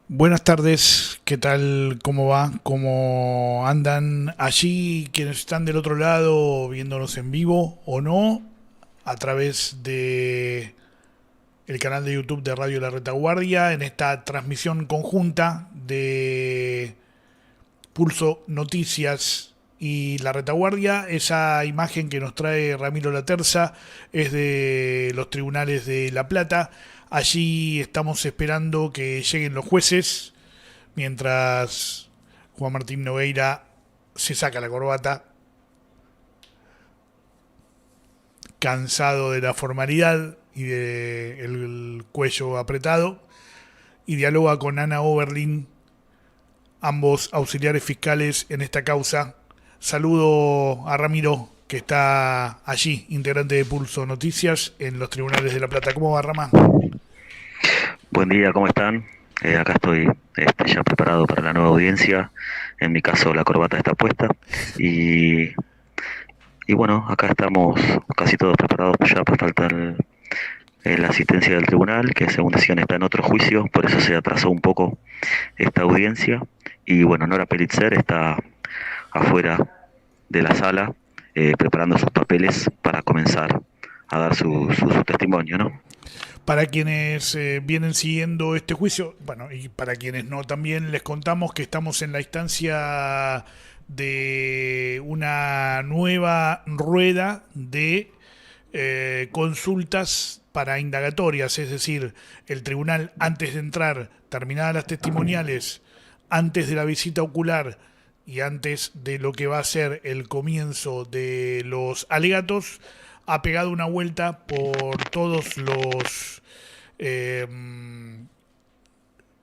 Buenas tardes, ¿qué tal? ¿Cómo va? ¿Cómo andan allí quienes están del otro lado viéndonos en vivo o no? A través de el canal de YouTube de Radio La Retaguardia en esta transmisión conjunta de Pulso Noticias y La Retaguardia. Esa imagen que nos trae Ramiro Laterza es de los tribunales de La Plata. Allí estamos esperando que lleguen los jueces mientras Juan Martín Nogueira se saca la corbata, cansado de la formalidad y del cuello apretado, y dialoga con Ana Oberlin, ambos auxiliares fiscales en esta causa. Saludo a Ramiro, que está allí, integrante de Pulso Noticias en los tribunales de La Plata. ¿Cómo va, Rama? Buen día, ¿cómo están? Acá estoy ya preparado para la nueva audiencia. En mi caso, la corbata está puesta. Y, y bueno, acá estamos casi todos preparados ya para falta la asistencia del tribunal, que según decían está en otro juicio, por eso se atrasó un poco esta audiencia. Y bueno, Nora Pelitzer está afuera de la sala preparando sus papeles para comenzar a dar su testimonio, ¿no? Para quienes vienen siguiendo este juicio, bueno, y para quienes no, también les contamos que estamos en la instancia de una nueva rueda de consultas para indagatorias, es decir, el tribunal antes de entrar, terminadas las testimoniales, antes de la visita ocular y antes de lo que va a ser el comienzo de los alegatos, ha pegado una vuelta por todos los eh,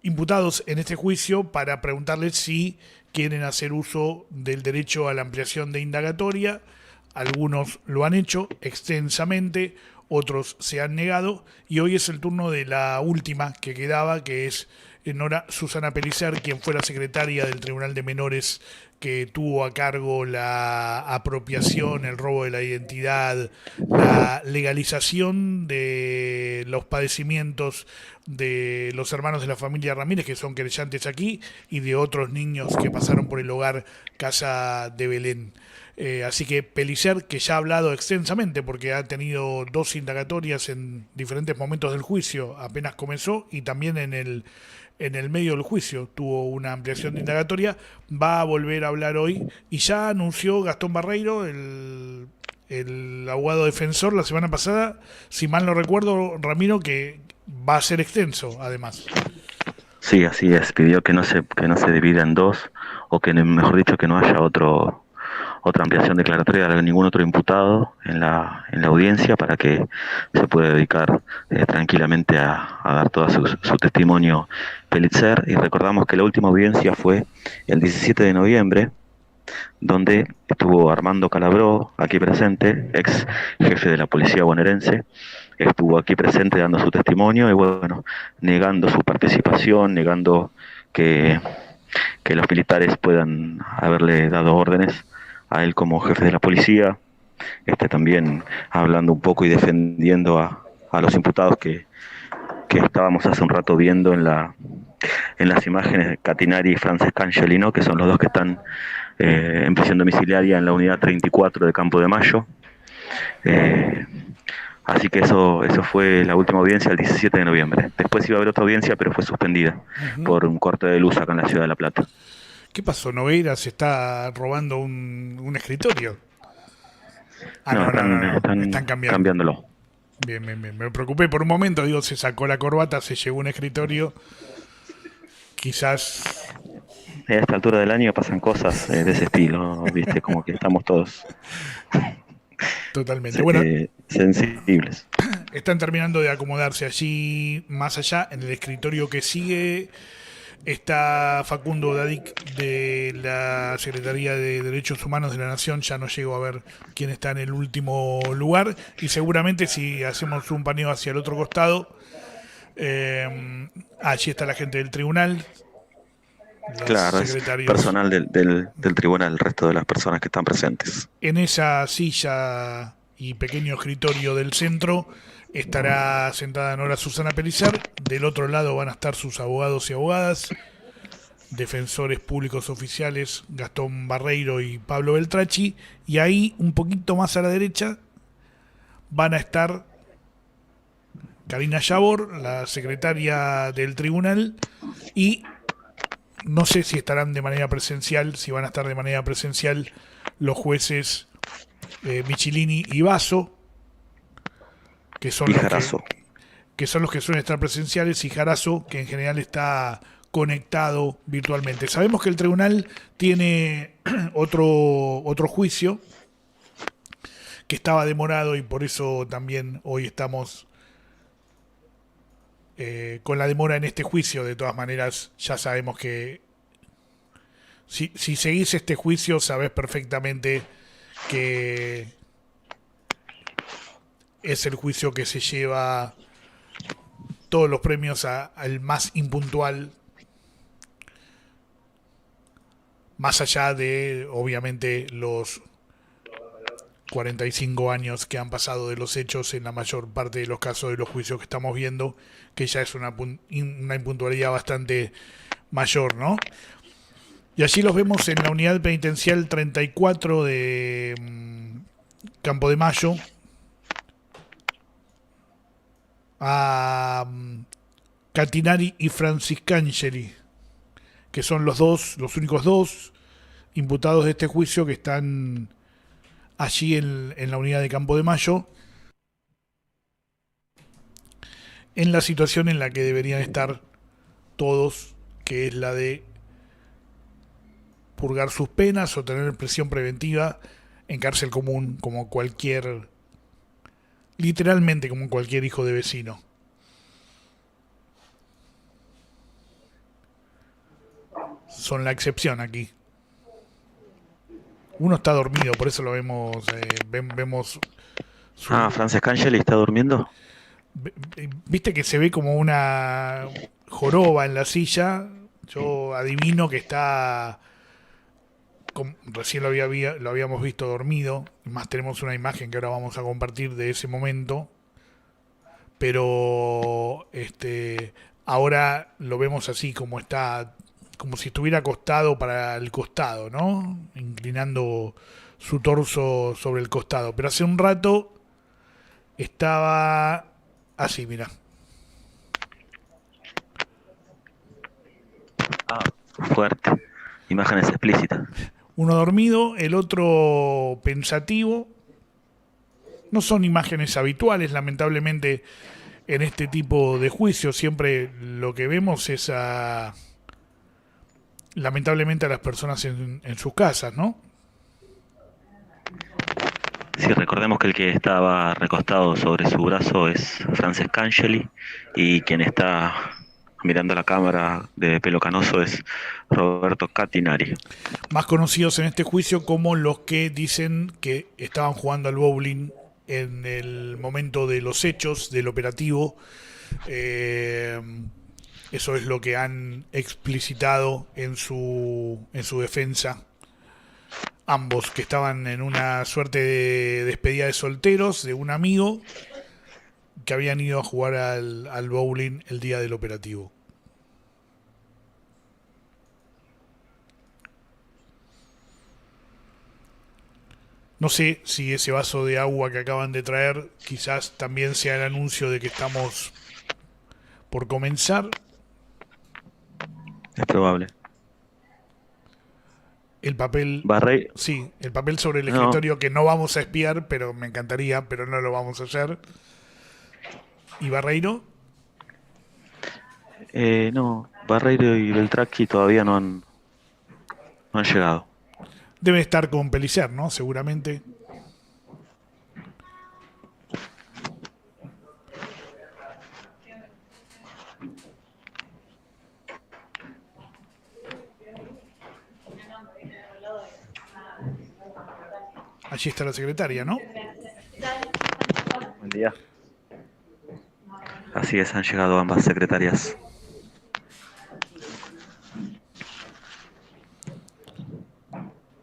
imputados en este juicio para preguntarles si quieren hacer uso del derecho a la ampliación de indagatoria. Algunos lo han hecho extensamente, otros se han negado y hoy es el turno de la última que quedaba, que es Nora Susana Pellicer, quien fue la secretaria del Tribunal de Menores que tuvo a cargo la apropiación, el robo de la identidad, la legalización de los padecimientos de los hermanos de la familia Ramírez, que son querellantes aquí, y de otros niños que pasaron por el hogar Casa de Belén. Así que Pellicer, que ya ha hablado extensamente porque ha tenido dos indagatorias en diferentes momentos del juicio, apenas comenzó, y también en el medio del juicio tuvo una ampliación de indagatoria, va a volver a hablar hoy y ya anunció Gastón Barreiro, el abogado defensor, la semana pasada, si mal no recuerdo, Ramiro, que va a ser extenso además. Sí, así es. Pidió que no se divida en dos, o que, mejor dicho, que no haya otra ampliación declaratoria de ningún otro imputado en la audiencia para que se pueda dedicar tranquilamente a dar todo su testimonio Pelitzer. Y recordamos que la última audiencia fue el 17 de noviembre, donde estuvo Armando Calabró, aquí presente, ex jefe de la policía bonaerense, estuvo aquí presente dando su testimonio y bueno, negando su participación, negando que, que los militares puedan haberle dado órdenes a él como jefe de la policía, también hablando un poco y defendiendo a los imputados que estábamos hace un rato viendo en las imágenes, Catinari y Frances Cangelino, que son los dos que están en prisión domiciliaria en la unidad 34 de Campo de Mayo. Eh, Así que eso fue la última audiencia el 17 de noviembre. Después iba a haber otra audiencia, pero fue suspendida Uh-huh. por un corte de luz acá en la ciudad de La Plata. ¿Qué pasó? ¿Nogueira se está robando un escritorio? Ah, No, no, no, no, no. están Están cambiando. cambiándolo. Bien, bien, bien. Me preocupé por un momento. Digo, se sacó la corbata, se llevó un escritorio. Quizás. A esta altura del año pasan cosas de ese estilo, ¿viste? Como que estamos todos Totalmente. Bueno, sensibles. están terminando de acomodarse allí, más allá, en el escritorio que sigue. Está Facundo Dadic de la Secretaría de Derechos Humanos de la Nación. Ya no llego a ver quién está en el último lugar. Y seguramente si hacemos un paneo hacia el otro costado, allí está la gente del tribunal, los Claro, es secretarios. personal del tribunal, el resto de las personas que están presentes. En esa silla y pequeño escritorio del centro estará sentada Nora Susana Pellicer. Del otro lado van a estar sus abogados y abogadas, defensores públicos oficiales Gastón Barreiro y Pablo Beltracchi. Y ahí, un poquito más a la derecha, van a estar Karina Yabor, la secretaria del tribunal, y no sé si estarán de manera presencial, si van a estar de manera presencial los jueces Michelini y Basso, que son Y los Jarazo. que son los que suelen estar presenciales, y Jarazo, que en general está conectado virtualmente. Sabemos que el tribunal tiene otro juicio que estaba demorado, y por eso también hoy estamos con la demora en este juicio. De todas maneras, ya sabemos que si seguís este juicio, sabés perfectamente que es el juicio que se lleva todos los premios al más impuntual, más allá de, obviamente, los 45 años que han pasado de los hechos en la mayor parte de los casos de los juicios que estamos viendo, que ya es una impuntualidad bastante mayor, ¿no? Y allí los vemos en la unidad penitencial 34 de Campo de Mayo, a Catinari y Franciscangeli, que son los únicos dos imputados de este juicio que están allí en la unidad de Campo de Mayo, en la situación en la que deberían estar todos, que es la de purgar sus penas o tener prisión preventiva en cárcel común, como cualquier, literalmente como cualquier hijo de vecino. Son la excepción aquí. Uno está dormido, por eso lo vemos, vemos su, Franciscangeli está durmiendo. viste que se ve como una joroba en la silla. Yo adivino que está, recién lo habíamos visto dormido, más tenemos una imagen que ahora vamos a compartir de ese momento, pero ahora lo vemos así, como está, como si estuviera acostado para el costado, ¿no? Inclinando su torso sobre el costado. Pero hace un rato estaba así, mira. Fuerte. Imágenes explícitas. Uno dormido, el otro pensativo. No son imágenes habituales, lamentablemente, en este tipo de juicios. Siempre lo que vemos es lamentablemente a las personas en sus casas, ¿no? Sí, recordemos que el que estaba recostado sobre su brazo es Franciscangeli y quien está mirando la cámara de pelo canoso es Roberto Catinari. Más conocidos en este juicio como los que dicen que estaban jugando al bowling en el momento de los hechos, del operativo. Eso es lo que han explicitado en su defensa. Ambos, que estaban en una suerte de despedida de solteros de un amigo, que habían ido a jugar al bowling el día del operativo. No sé si ese vaso de agua que acaban de traer quizás también sea el anuncio de que estamos por comenzar. Es probable. El papel, Barrey, sí, el papel sobre el no, escritorio, que no vamos a espiar, pero me encantaría, pero no lo vamos a hacer. ¿Y Barreiro? no, Barreiro y Beltracchi todavía no han llegado. Debe estar con Pellicer, ¿no? Seguramente. Allí está la secretaria, ¿no? Buen día. Así es, han llegado ambas secretarias.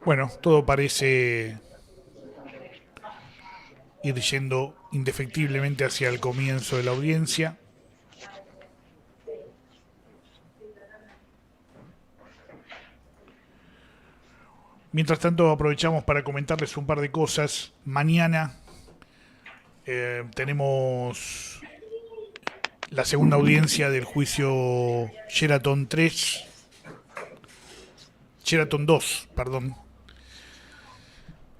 Bueno, todo parece ir yendo indefectiblemente hacia el comienzo de la audiencia. Mientras tanto, aprovechamos para comentarles un par de cosas. Mañana tenemos la segunda audiencia del juicio Sheraton 3, Sheraton 2, perdón.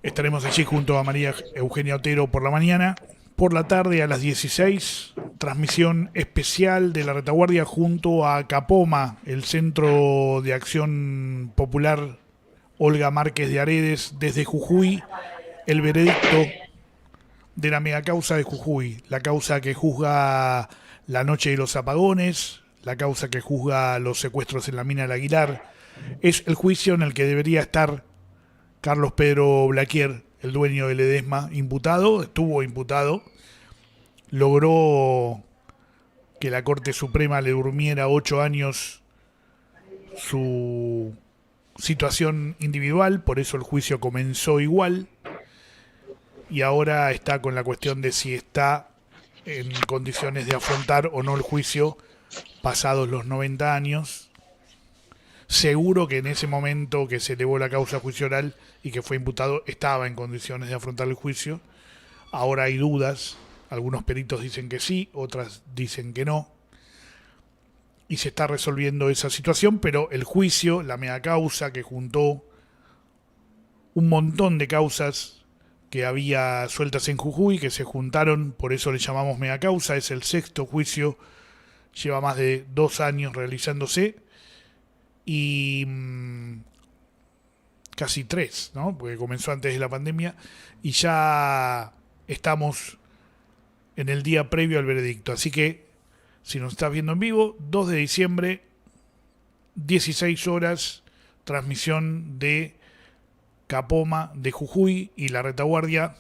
Estaremos allí junto a María Eugenia Otero por la mañana. Por la tarde a las 16, transmisión especial de la retaguardia junto a Capoma, el Centro de Acción Popular Olga Márquez de Aredes, desde Jujuy, el veredicto de la megacausa de Jujuy, la causa que juzga la noche de los apagones, la causa que juzga los secuestros en la mina del Aguilar. Es el juicio en el que debería estar Carlos Pedro Blaquier, el dueño de Ledesma, imputado, estuvo imputado, logró que la Corte Suprema le durmiera 8 años su situación individual, por eso el juicio comenzó igual, y ahora está con la cuestión de si está en condiciones de afrontar o no el juicio pasados los 90 años. Seguro que en ese momento que se elevó la causa juicio oral y que fue imputado estaba en condiciones de afrontar el juicio. Ahora hay dudas, algunos peritos dicen que sí, otras dicen que no, y se está resolviendo esa situación, pero el juicio, la megacausa que juntó un montón de causas que había sueltas en Jujuy, que se juntaron, por eso le llamamos megacausa, es el 6º juicio, lleva más de 2 años realizándose, y casi 3, ¿no? Porque comenzó antes de la pandemia, y ya estamos en el día previo al veredicto, así que si nos estás viendo en vivo, 2 de diciembre, 16 horas, transmisión de Capoma de Jujuy y la retaguardia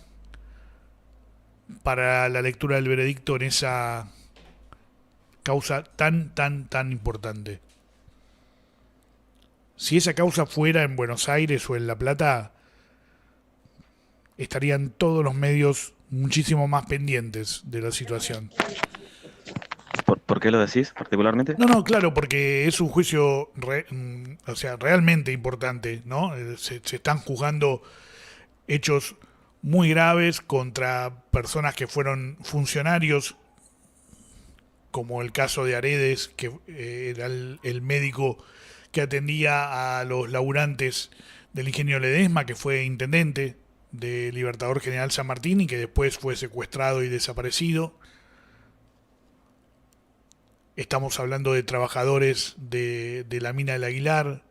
para la lectura del veredicto en esa causa tan importante. Si esa causa fuera en Buenos Aires o en La Plata, estarían todos los medios muchísimo más pendientes de la situación. ¿Por qué lo decís particularmente? No, claro, porque es un juicio realmente importante, ¿no? Se están juzgando hechos muy graves contra personas que fueron funcionarios, como el caso de Aredes, que era el médico que atendía a los laburantes del ingenio Ledesma, que fue intendente de Libertador General San Martín y que después fue secuestrado y desaparecido. Estamos hablando de trabajadores de la mina del Aguilar,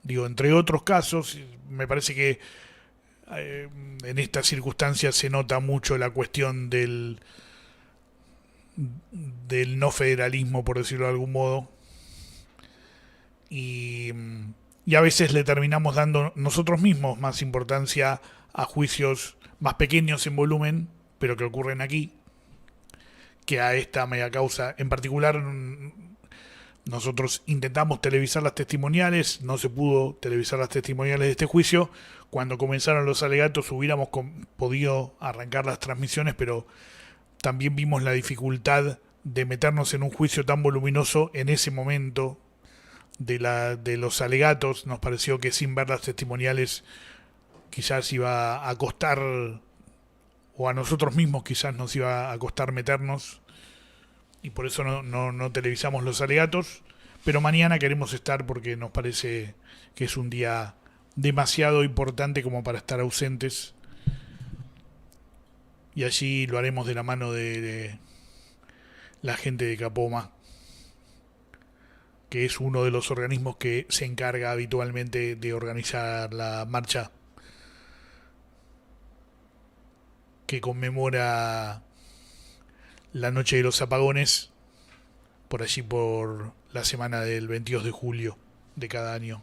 digo, entre otros casos. Me parece que en estas circunstancias se nota mucho la cuestión del no federalismo, por decirlo de algún modo, y a veces le terminamos dando nosotros mismos más importancia a juicios más pequeños en volumen, pero que ocurren aquí, que a esta megacausa en particular. Nosotros intentamos televisar las testimoniales, no se pudo televisar las testimoniales de este juicio. Cuando comenzaron los alegatos hubiéramos podido arrancar las transmisiones, pero también vimos la dificultad de meternos en un juicio tan voluminoso en ese momento de los alegatos. Nos pareció que sin ver las testimoniales quizás iba a costar, o a nosotros mismos quizás nos iba a costar meternos, y por eso no televisamos los alegatos, pero mañana queremos estar porque nos parece que es un día demasiado importante como para estar ausentes, y allí lo haremos de la mano de la gente de Capoma, que es uno de los organismos que se encarga habitualmente de organizar la marcha que conmemora la noche de los apagones, por allí por la semana del 22 de julio de cada año.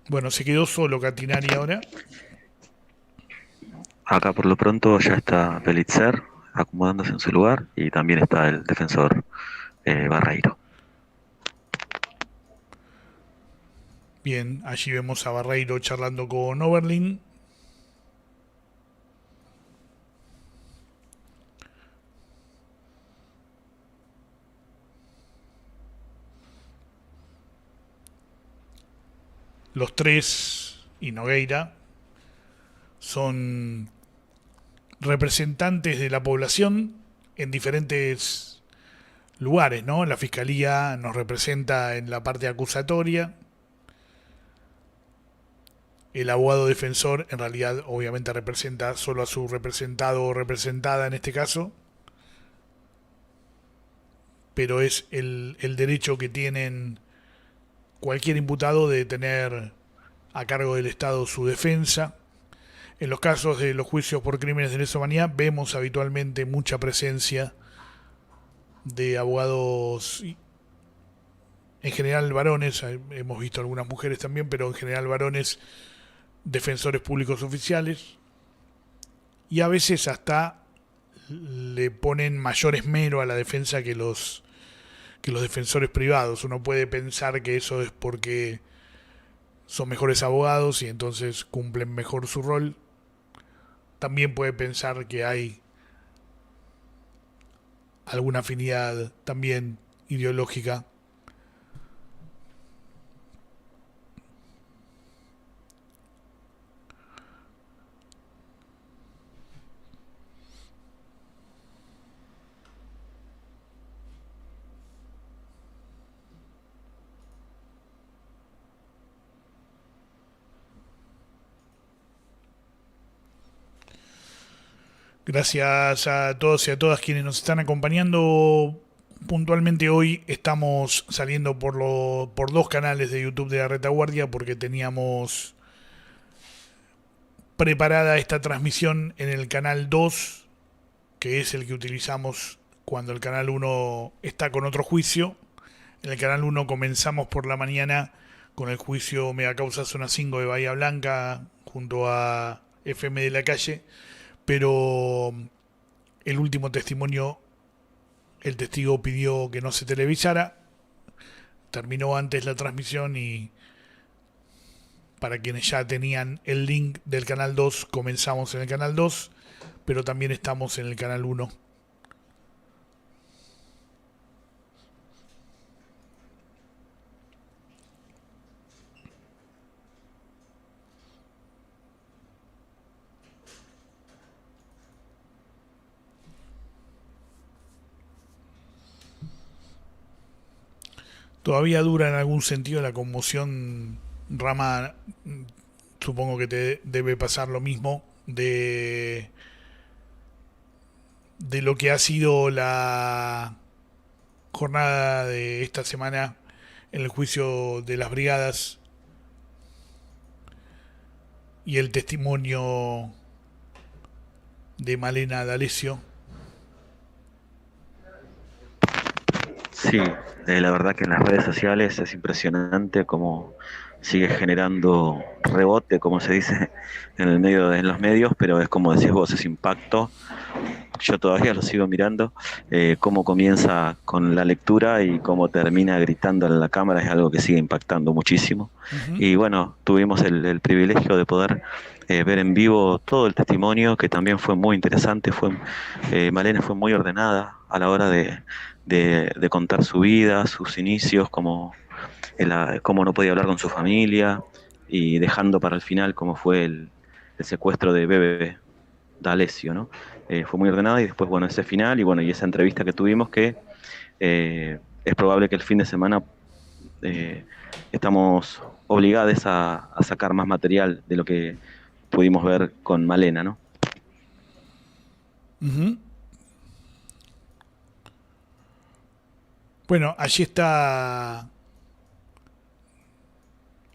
Bueno, se quedó solo Catinari ahora. Acá por lo pronto ya está Pelitzer acomodándose en su lugar y también está el defensor Barreiro. Bien, allí vemos a Barreiro charlando con Oberlin. Los tres y Nogueira son representantes de la población en diferentes lugares, ¿no? La fiscalía nos representa en la parte acusatoria. El abogado defensor en realidad obviamente representa solo a su representado o representada en este caso, pero es el derecho que tienen cualquier imputado de tener a cargo del Estado su defensa. En los casos de los juicios por crímenes de lesa humanidad vemos habitualmente mucha presencia de abogados, en general varones, hemos visto algunas mujeres también, pero en general varones, defensores públicos oficiales, y a veces hasta le ponen mayor esmero a la defensa que los defensores privados. Uno puede pensar que eso es porque son mejores abogados y entonces cumplen mejor su rol. También puede pensar que hay alguna afinidad también ideológica. Gracias a todos y a todas quienes nos están acompañando. Puntualmente hoy estamos saliendo por dos canales de YouTube de la Retaguardia porque teníamos preparada esta transmisión en el canal 2, que es el que utilizamos cuando el canal 1 está con otro juicio. En el canal 1 comenzamos por la mañana con el juicio Mega Causa Zona 5 de Bahía Blanca junto a FM de la Calle, pero el último testimonio, el testigo pidió que no se televisara, terminó antes la transmisión y para quienes ya tenían el link del canal 2, comenzamos en el canal 2, pero también estamos en el canal 1. Todavía dura en algún sentido la conmoción. Rama, supongo que te debe pasar lo mismo de lo que ha sido la jornada de esta semana en el juicio de las brigadas y el testimonio de Malena D'Alessio. Sí, la verdad que en las redes sociales es impresionante cómo sigue generando rebote, como se dice en el medio, en los medios, pero es como decís vos, es impacto. Yo todavía lo sigo mirando, cómo comienza con la lectura y cómo termina gritando en la cámara es algo que sigue impactando muchísimo. Uh-huh. Y bueno, tuvimos el privilegio de poder ver en vivo todo el testimonio, que también fue muy interesante. Malena fue muy ordenada a la hora de contar su vida, sus inicios, cómo no podía hablar con su familia y dejando para el final cómo fue el secuestro de Bebe D'Alessio, ¿no? Fue muy ordenada y después, bueno, ese final y esa entrevista que tuvimos que es probable que el fin de semana estamos obligados a sacar más material de lo que pudimos ver con Malena, ¿no? Uh-huh. Bueno, allí está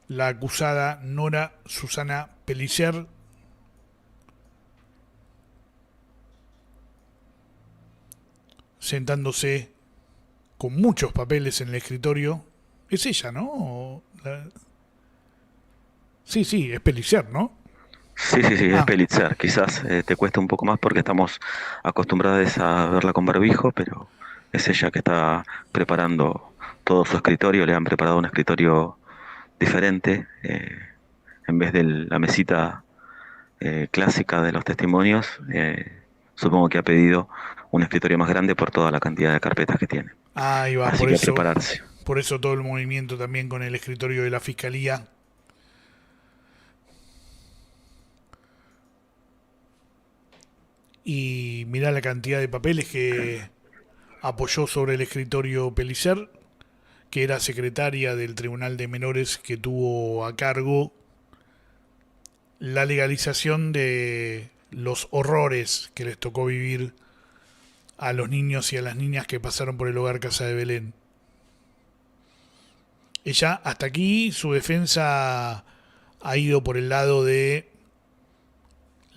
la acusada Nora Susana Pellicer, sentándose con muchos papeles en el escritorio. Es ella, ¿no? Sí, es Pellicer, ¿no? Sí, es Pellicer. Quizás te cueste un poco más porque estamos acostumbrados a verla con barbijo, pero es ella que está preparando todo su escritorio. Le han preparado un escritorio diferente, en vez de la mesita clásica de los testimonios, supongo que ha pedido un escritorio más grande por toda la cantidad de carpetas que tiene. Ahí va, Así que a prepararse. por eso todo el movimiento también con el escritorio de la fiscalía. Y mirá la cantidad de papeles que apoyó sobre el escritorio Pellicer, que era secretaria del Tribunal de Menores que tuvo a cargo la legalización de los horrores que les tocó vivir a los niños y a las niñas que pasaron por el hogar Casa de Belén. Ella, hasta aquí, su defensa ha ido por el lado de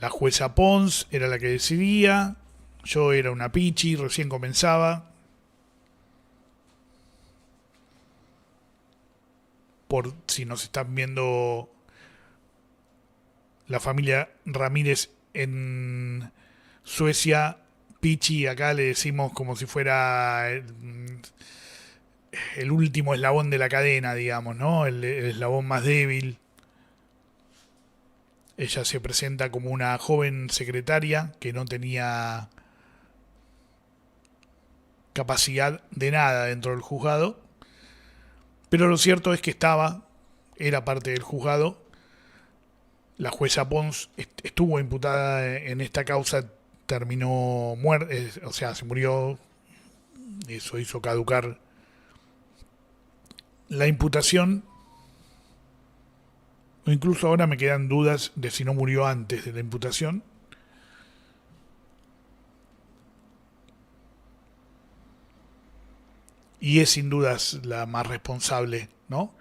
la jueza Pons, era la que decidía, yo era una pichi, recién comenzaba. Por si nos están viendo la familia Ramírez en Suecia, Pichi acá le decimos como si fuera el último eslabón de la cadena, digamos, ¿no? El eslabón más débil. Ella se presenta como una joven secretaria que no tenía capacidad de nada dentro del juzgado, pero lo cierto es que era parte del juzgado. La jueza Pons estuvo imputada en esta causa, terminó muerta, o sea, se murió, eso hizo caducar la imputación, o incluso ahora me quedan dudas de si no murió antes de la imputación. Y es sin dudas la más responsable, ¿no?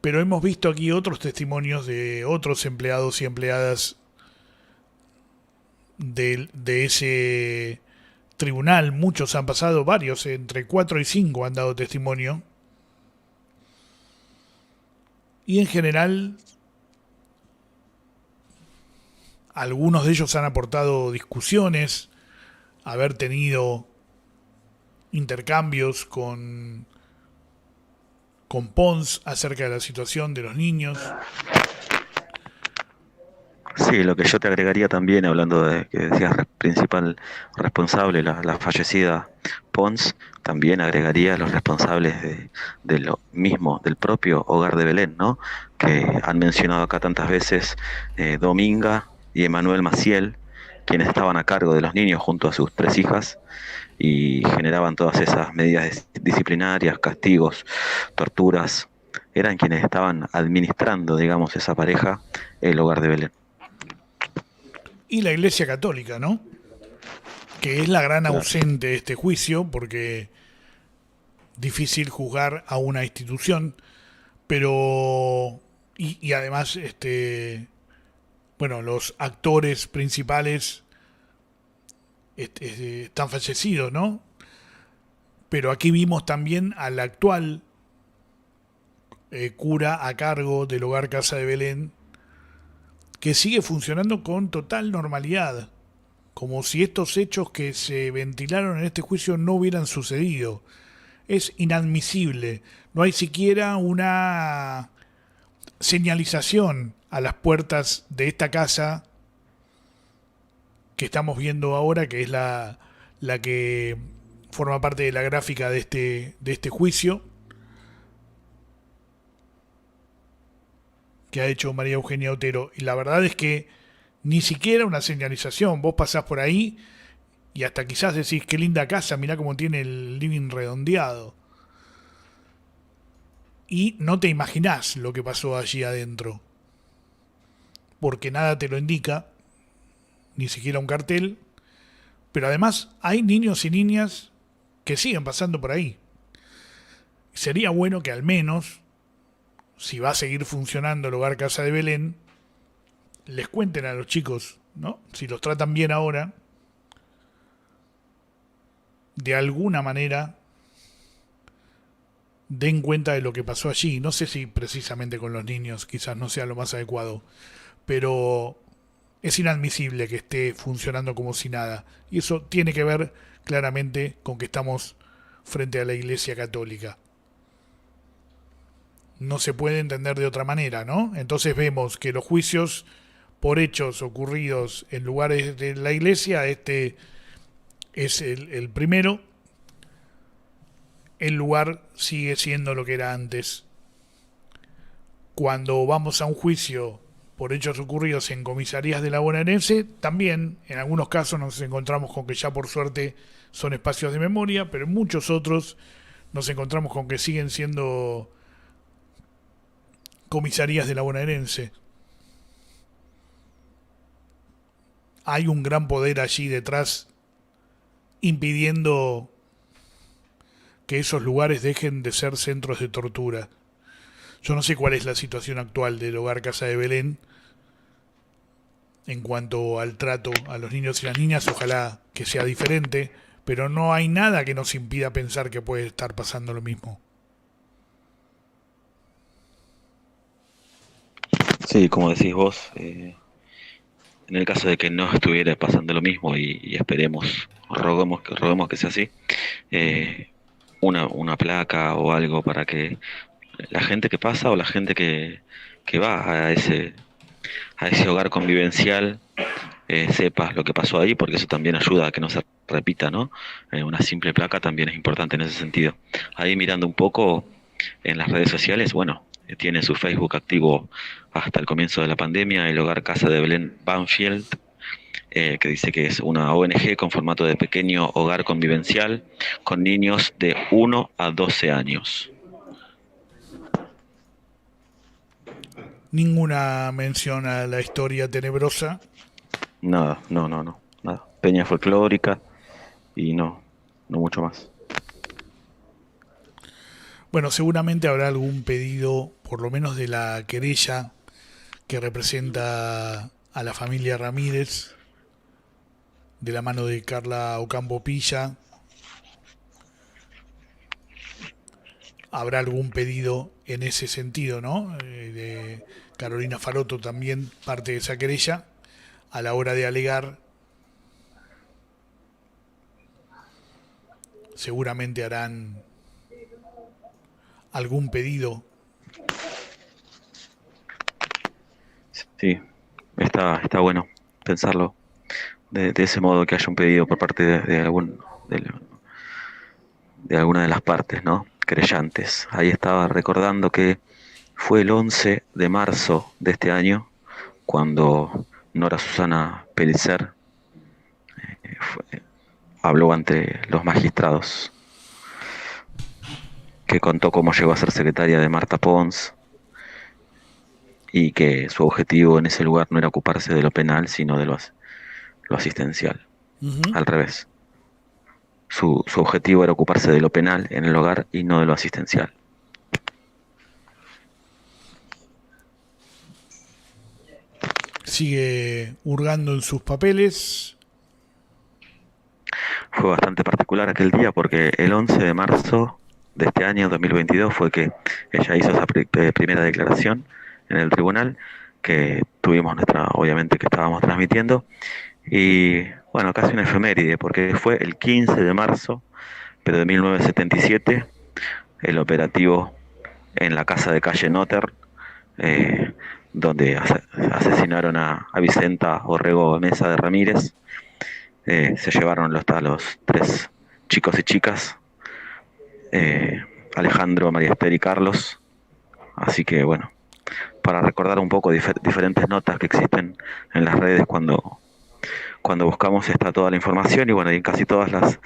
Pero hemos visto aquí otros testimonios de otros empleados y empleadas de ese tribunal. Muchos han pasado, varios, entre 4 y 5 han dado testimonio. Y en general, algunos de ellos han aportado discusiones, haber tenido intercambios con Pons acerca de la situación de los niños. Sí, lo que yo te agregaría también, hablando de que decías principal responsable, la fallecida Pons, también agregaría a los responsables de lo mismo, del propio Hogar de Belén, ¿no? Que han mencionado acá tantas veces Dominga y Emanuel Maciel, quienes estaban a cargo de los niños junto a sus 3 hijas y generaban todas esas medidas disciplinarias, castigos, torturas. Eran quienes estaban administrando, digamos, esa pareja, el Hogar de Belén. Y la Iglesia Católica, ¿no? Que es la gran Claro. ausente de este juicio, porque difícil juzgar a una institución, pero y además bueno, los actores principales están fallecidos, ¿no? Pero aquí vimos también al actual cura a cargo del hogar Casa de Belén, que sigue funcionando con total normalidad, como si estos hechos que se ventilaron en este juicio no hubieran sucedido. Es inadmisible. No hay siquiera una señalización a las puertas de esta casa que estamos viendo ahora, que es la que forma parte de la gráfica de este juicio que ha hecho María Eugenia Otero. Y la verdad es que ni siquiera una señalización. Vos pasás por ahí y hasta quizás decís, qué linda casa, mirá cómo tiene el living redondeado. Y no te imaginás lo que pasó allí adentro, porque nada te lo indica, ni siquiera un cartel. Pero además hay niños y niñas que siguen pasando por ahí. Sería bueno que al menos, si va a seguir funcionando el hogar Casa de Belén, les cuenten a los chicos, ¿no? Si los tratan bien ahora, de alguna manera den cuenta de lo que pasó allí. No sé si precisamente con los niños quizás no sea lo más adecuado, pero es inadmisible que esté funcionando como si nada. Y eso tiene que ver claramente con que estamos frente a la Iglesia Católica. no se puede entender de otra manera, ¿no? Entonces vemos que los juicios por hechos ocurridos en lugares de la iglesia, este es el primero, el lugar sigue siendo lo que era antes. Cuando vamos a un juicio por hechos ocurridos en comisarías de la bonaerense, también en algunos casos nos encontramos con que ya por suerte son espacios de memoria, pero en muchos otros nos encontramos con que siguen siendo comisarías de la bonaerense. Hay un gran poder allí detrás impidiendo que esos lugares dejen de ser centros de tortura. Yo no sé cuál es la situación actual del hogar Casa de Belén en cuanto al trato a los niños y las niñas, ojalá que sea diferente, pero no hay nada que nos impida pensar que puede estar pasando lo mismo. Sí, como decís vos, en el caso de que no estuviera pasando lo mismo y esperemos, roguemos que sea así, eh, una placa o algo para que la gente que pasa o la gente que va a ese hogar convivencial sepa lo que pasó ahí, porque eso también ayuda a que no se repita, ¿no? Una simple placa también es importante en ese sentido. Ahí mirando un poco en las redes sociales, bueno, tiene su Facebook activo hasta el comienzo de la pandemia, el Hogar Casa de Belén Banfield, que dice que es una ONG con formato de pequeño hogar convivencial con niños de 1 a 12 años. Ninguna mención a la historia tenebrosa. Nada, no, nada. Peña folclórica y no mucho más. Bueno, seguramente habrá algún pedido, por lo menos de la querella que representa a la familia Ramírez, de la mano de Carla Ocampo Pilla. Habrá algún pedido en ese sentido, ¿no? De Carolina Faroto también parte de esa querella a la hora de alegar. Seguramente harán algún pedido. Sí, está bueno pensarlo de ese modo, que haya un pedido por parte de, de alguna de las partes, ¿no? Creyentes. Ahí estaba recordando que fue el 11 de marzo de este año cuando Nora Susana Pellicer habló ante los magistrados, que contó cómo llegó a ser secretaria de Marta Pons y que su objetivo en ese lugar no era ocuparse de lo penal, sino de lo asistencial. Ujú. Al revés. Su objetivo era ocuparse de lo penal en el hogar y no de lo asistencial. Sigue hurgando en sus papeles. Fue bastante particular aquel día porque el 11 de marzo de este año 2022 fue que ella hizo esa primera declaración en el tribunal, que tuvimos nuestra, obviamente que estábamos transmitiendo, y bueno, casi una efeméride porque fue el 15 de marzo, pero de 1977, el operativo en la casa de calle Notter, eh, donde asesinaron a Vicenta Orrego Mesa de Ramírez. Se llevaron a los tres chicos y chicas, eh, Alejandro, María Esther y Carlos. Así que bueno, para recordar un poco diferentes notas que existen en las redes cuando buscamos, está toda la información, y bueno, y en casi todas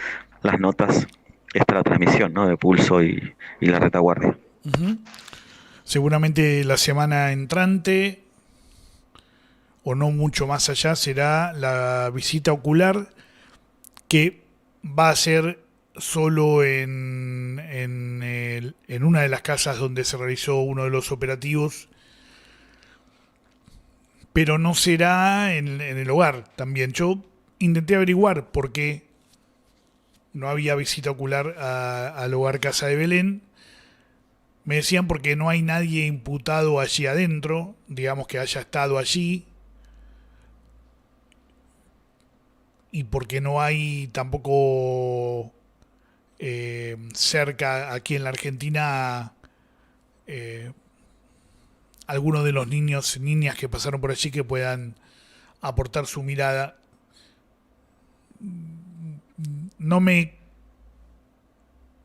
las notas está la transmisión, ¿no? De Pulso y la retaguardia. Ujú. Seguramente la semana entrante, o no mucho más allá, será la visita ocular que va a ser solo en una de las casas donde se realizó uno de los operativos, pero no será en el hogar también. Yo intenté averiguar por qué no había visita ocular al hogar Casa de Belén. Me decían porque no hay nadie imputado allí adentro, digamos que haya estado allí, y porque no hay tampoco cerca aquí en la Argentina eh, algunos de los niños y niñas que pasaron por allí que puedan aportar su mirada. No me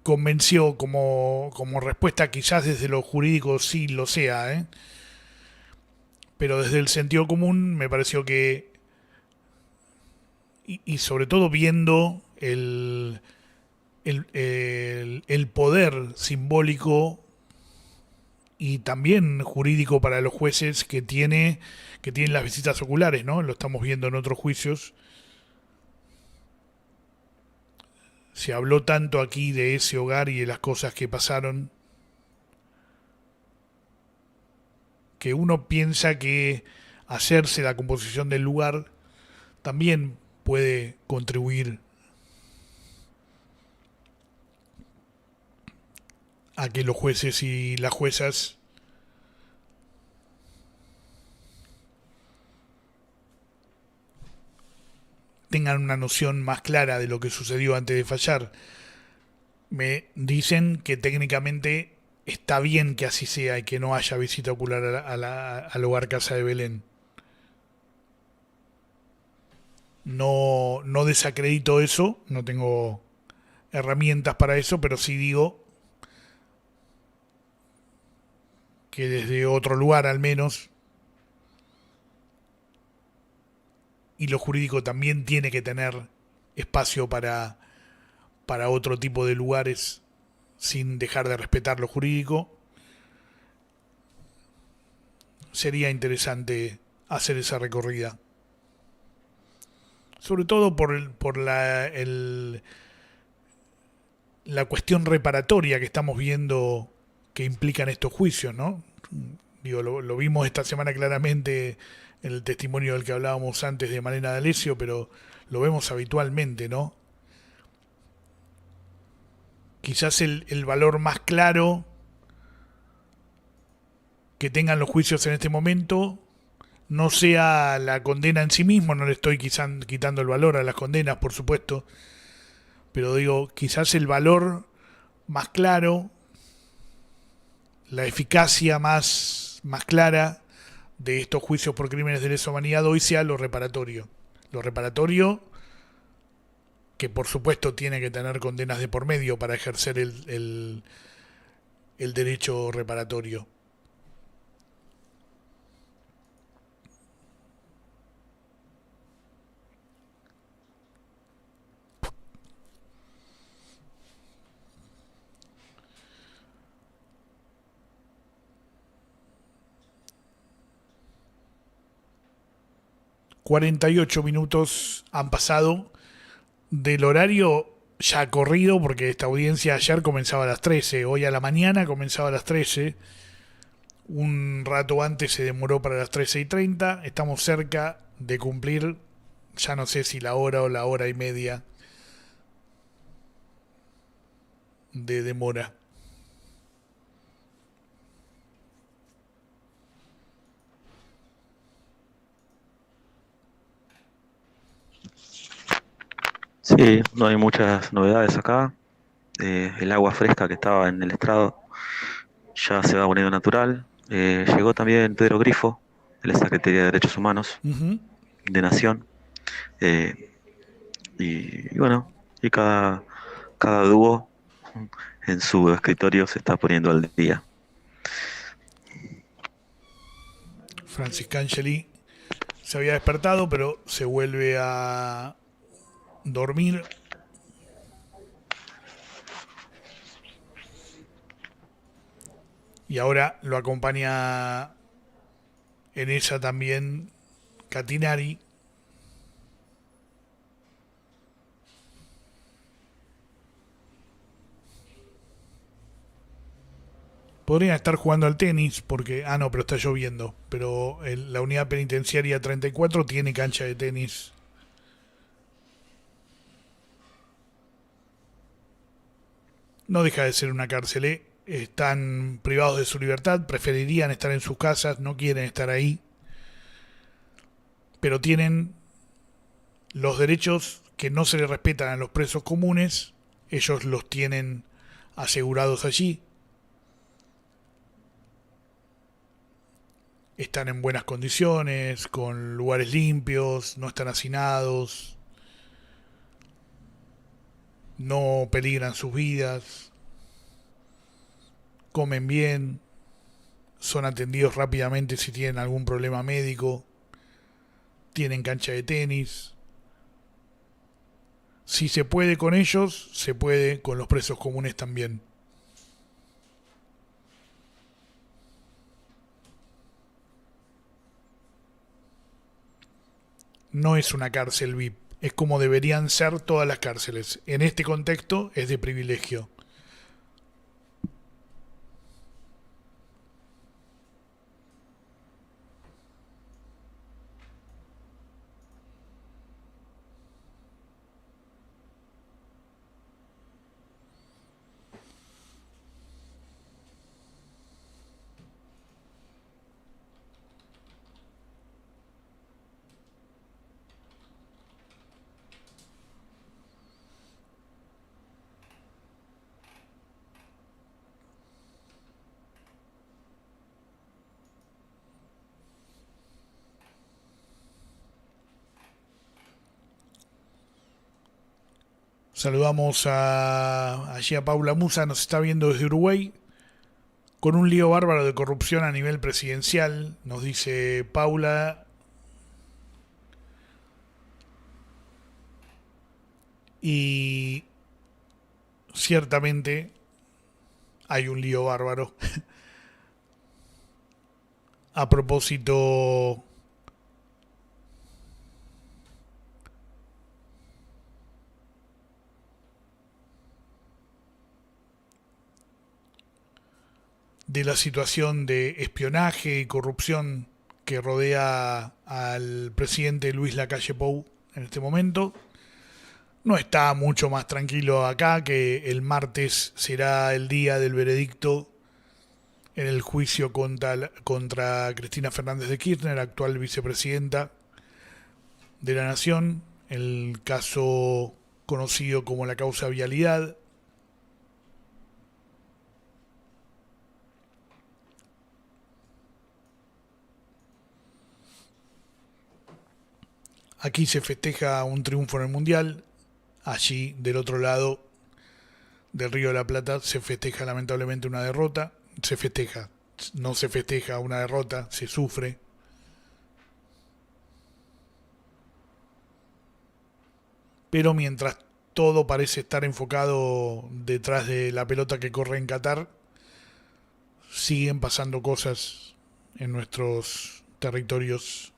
convenció como respuesta, quizás desde lo jurídico sí lo sea, ¿eh? Pero desde el sentido común me pareció que, y sobre todo viendo el poder simbólico y también jurídico para los jueces que tienen las visitas oculares, ¿no? Lo estamos viendo en otros juicios. Se habló tanto aquí de ese hogar y de las cosas que pasaron que uno piensa que hacerse la composición del lugar también puede contribuir a que los jueces y las juezas tengan una noción más clara de lo que sucedió antes de fallar. Me dicen que técnicamente está bien que así sea y que no haya visita ocular al hogar Casa de Belén. No desacredito eso, no tengo herramientas para eso, pero sí digo que desde otro lugar al menos, y lo jurídico también tiene que tener espacio para otro tipo de lugares sin dejar de respetar lo jurídico, sería interesante hacer esa recorrida. Sobre todo por la cuestión reparatoria que estamos viendo que implican estos juicios, ¿no? Digo, lo vimos esta semana claramente en el testimonio del que hablábamos antes de Malena D'Alessio, pero lo vemos habitualmente, ¿no? Quizás el valor más claro que tengan los juicios en este momento no sea la condena en sí mismo, no le estoy quizás quitando el valor a las condenas, por supuesto, pero digo, quizás el valor más claro, la eficacia más clara de estos juicios por crímenes de lesa humanidad hoy sea lo reparatorio. Lo reparatorio que por supuesto tiene que tener condenas de por medio para ejercer el derecho reparatorio. ...48 minutos han pasado del horario ya corrido, porque esta audiencia ayer comenzaba a las 13, hoy a la mañana comenzaba a las 13, un rato antes se demoró para las 13:30, estamos cerca de cumplir, ya no sé si la hora o la hora y media de demora. Sí, no hay muchas novedades acá. El agua fresca que estaba en el estrado ya se va poniendo natural. Llegó también Pedro Grifo, de la Secretaría de Derechos Humanos Uh-huh. de Nación. Eh, y bueno, y cada dúo en su escritorio se está poniendo al día. Francisca Angeli se había despertado, pero se vuelve a dormir. Y ahora lo acompaña en ella también Catinari. Podrían estar jugando al tenis porque... Ah, no, pero está lloviendo. Pero la unidad penitenciaria 34 tiene cancha de tenis. No deja de ser una cárcel, ¿eh? Están privados de su libertad, preferirían estar en sus casas, no quieren estar ahí. Pero tienen los derechos que no se les respetan a los presos comunes. Ellos los tienen asegurados allí. están en buenas condiciones, con lugares limpios, no están hacinados, no peligran sus vidas, comen bien, son atendidos rápidamente si tienen algún problema médico, tienen cancha de tenis. Si se puede con ellos, se puede con los presos comunes también. No es una cárcel VIP, es como deberían ser todas las cárceles. En este contexto es de privilegio. Saludamos allí a Paula Musa, nos está viendo desde Uruguay, con un lío bárbaro de corrupción a nivel presidencial, nos dice Paula, y ciertamente hay un lío bárbaro. A propósito de la situación de espionaje y corrupción que rodea al presidente Luis Lacalle Pou en este momento. No está mucho más tranquilo acá, que el martes será el día del veredicto en el juicio contra Cristina Fernández de Kirchner, actual vicepresidenta de la Nación, el caso conocido como la causa Vialidad. Aquí se festeja un triunfo en el Mundial. Allí, del otro lado del Río de la Plata, se festeja lamentablemente una derrota. Se festeja, no se festeja una derrota, se sufre. Pero mientras todo parece estar enfocado detrás de la pelota que corre en Qatar, siguen pasando cosas en nuestros territorios.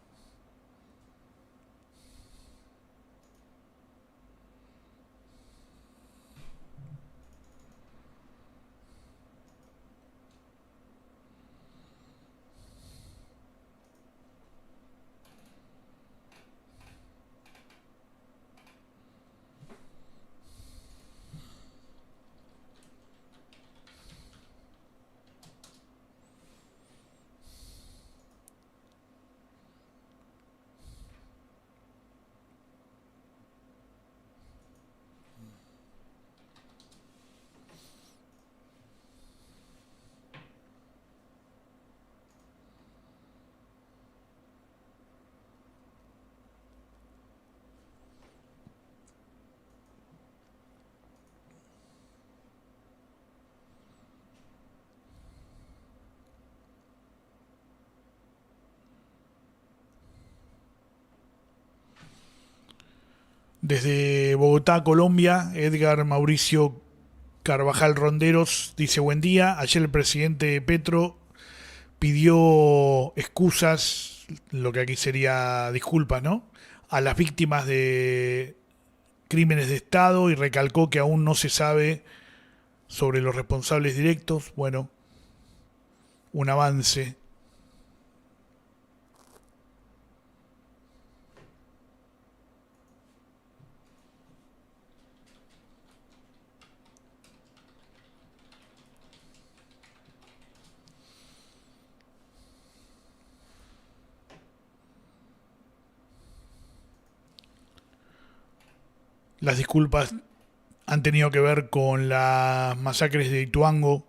Desde Bogotá, Colombia, Edgar Mauricio Carvajal Ronderos dice: buen día. Ayer el presidente Petro pidió excusas, lo que aquí sería disculpas, ¿no?, a las víctimas de crímenes de Estado, y recalcó que aún no se sabe sobre los responsables directos. Bueno, un avance. Las disculpas han tenido que ver con las masacres de Ituango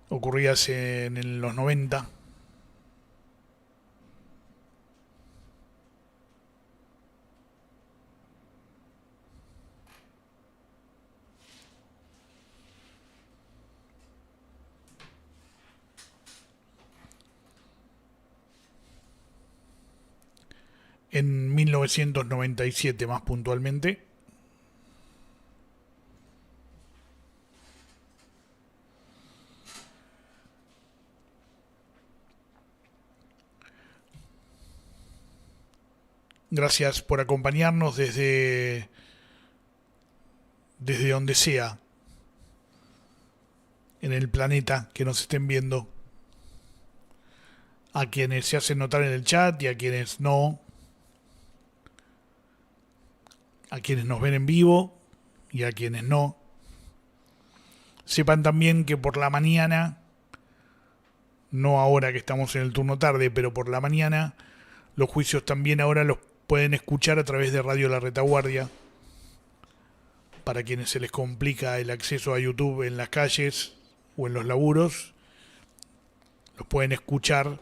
ocurridas en los 90. en 1997 más puntualmente. Gracias por acompañarnos desde donde sea en el planeta que nos estén viendo. A quienes se hacen notar en el chat y a quienes no. A quienes nos ven en vivo y a quienes no. Sepan también que por la mañana, no ahora que estamos en el turno tarde, pero por la mañana, los juicios también ahora los pueden escuchar a través de Radio La Retaguardia. Para quienes se les complica el acceso a YouTube en las calles o en los laburos, los pueden escuchar,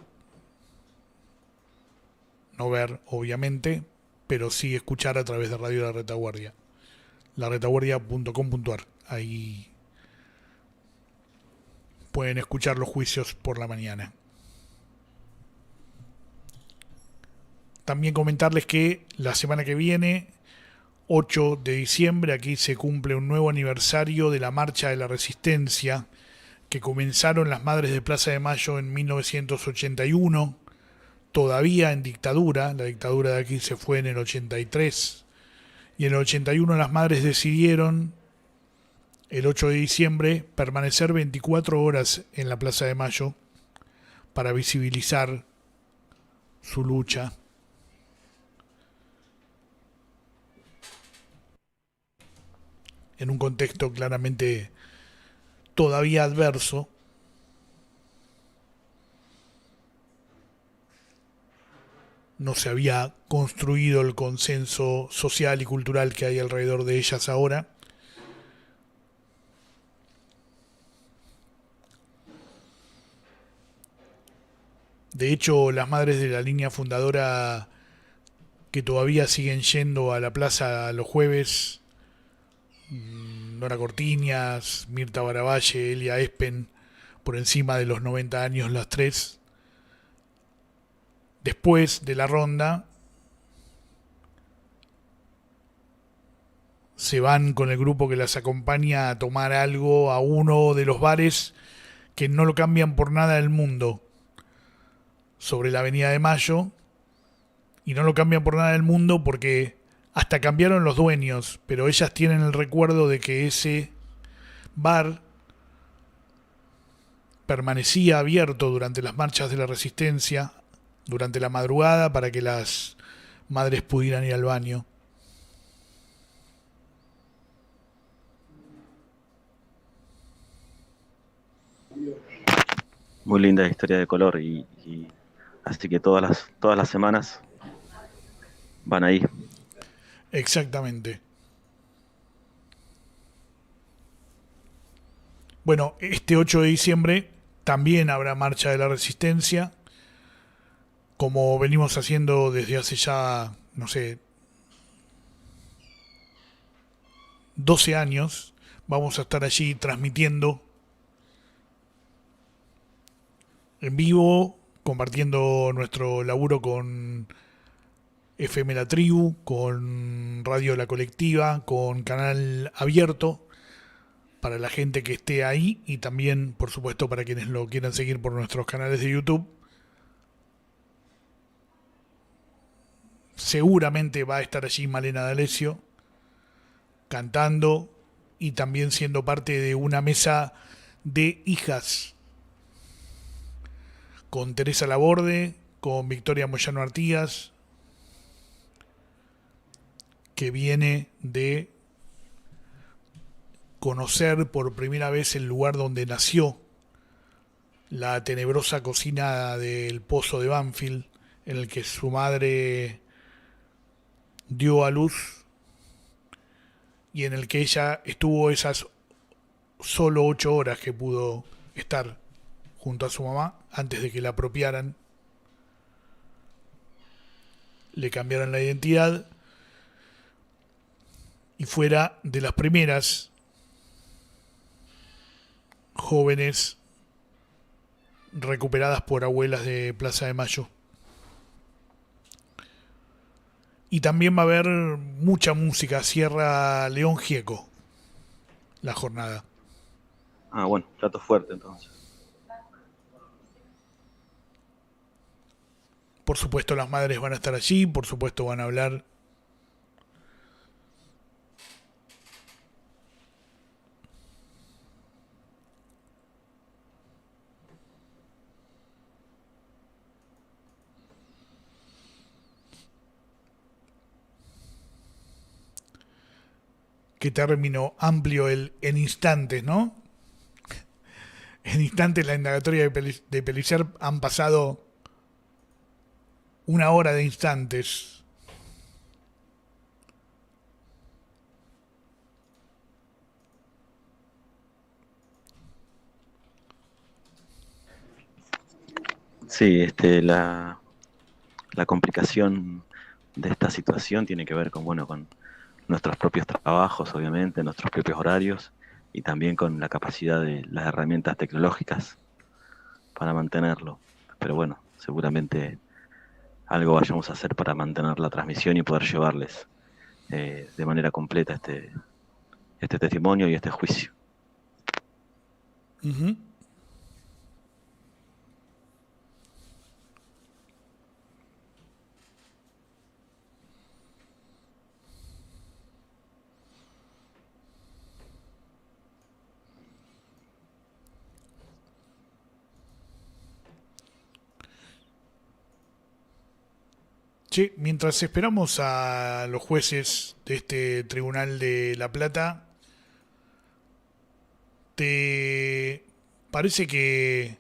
no ver obviamente, pero sí escuchar a través de Radio La Retaguardia, laretaguardia.com.ar. Ahí pueden escuchar los juicios por la mañana. También comentarles que la semana que viene, 8 de diciembre, aquí se cumple un nuevo aniversario de la Marcha de la Resistencia, que comenzaron las Madres de Plaza de Mayo en 1981, todavía en dictadura. La dictadura de aquí se fue en el 83, y en el 81 las Madres decidieron, el 8 de diciembre, permanecer 24 horas en la Plaza de Mayo para visibilizar su lucha. En un contexto claramente todavía adverso. No se había construido el consenso social y cultural que hay alrededor de ellas ahora. De hecho, las madres de la línea fundadora que todavía siguen yendo a la plaza los jueves, Nora Cortiñas, Mirta Baravalle, Elia Espen, por encima de los 90 años las tres. Después de la ronda se van con el grupo que las acompaña a tomar algo a uno de los bares que no lo cambian por nada del mundo, sobre la Avenida de Mayo. Y no lo cambian por nada del mundo porque hasta cambiaron los dueños, pero ellas tienen el recuerdo de que ese bar permanecía abierto durante las marchas de la Resistencia, durante la madrugada, para que las madres pudieran ir al baño. Muy linda historia de color y así que todas las semanas van ahí. Exactamente. Bueno, este 8 de diciembre también habrá Marcha de la Resistencia, como venimos haciendo desde hace ya, no sé, 12 años. Vamos a estar allí transmitiendo en vivo, compartiendo nuestro laburo con FM La Tribu, con Radio La Colectiva, con Canal Abierto, para la gente que esté ahí y también, por supuesto, para quienes lo quieran seguir por nuestros canales de YouTube. Seguramente va a estar allí Malena D'Alessio cantando y también siendo parte de una mesa de hijas con Teresa Laborde, con Victoria Moyano Artigas, que viene de conocer por primera vez el lugar donde nació la tenebrosa cocina del Pozo de Banfield, en el que su madre dio a luz y en el que ella estuvo esas solo 8 horas que pudo estar junto a su mamá antes de que la apropiaran, le cambiaran la identidad y fuera de las primeras jóvenes recuperadas por abuelas de Plaza de Mayo. Y también va a haber mucha música, Sierra León Gieco, la jornada. Ah, bueno, plato fuerte entonces. Por supuesto las madres van a estar allí, por supuesto van a hablar. Qué término amplio el en instantes, ¿no? En instantes la indagatoria de Pellicer han pasado una hora de instantes. Sí, la complicación de esta situación tiene que ver con, bueno, con nuestros propios trabajos, obviamente, nuestros propios horarios y también con la capacidad de las herramientas tecnológicas para mantenerlo. Pero bueno, seguramente algo vayamos a hacer para mantener la transmisión y poder llevarles de manera completa este testimonio y este juicio. Ujú. Che, mientras esperamos a los jueces de este Tribunal de La Plata, ¿te parece que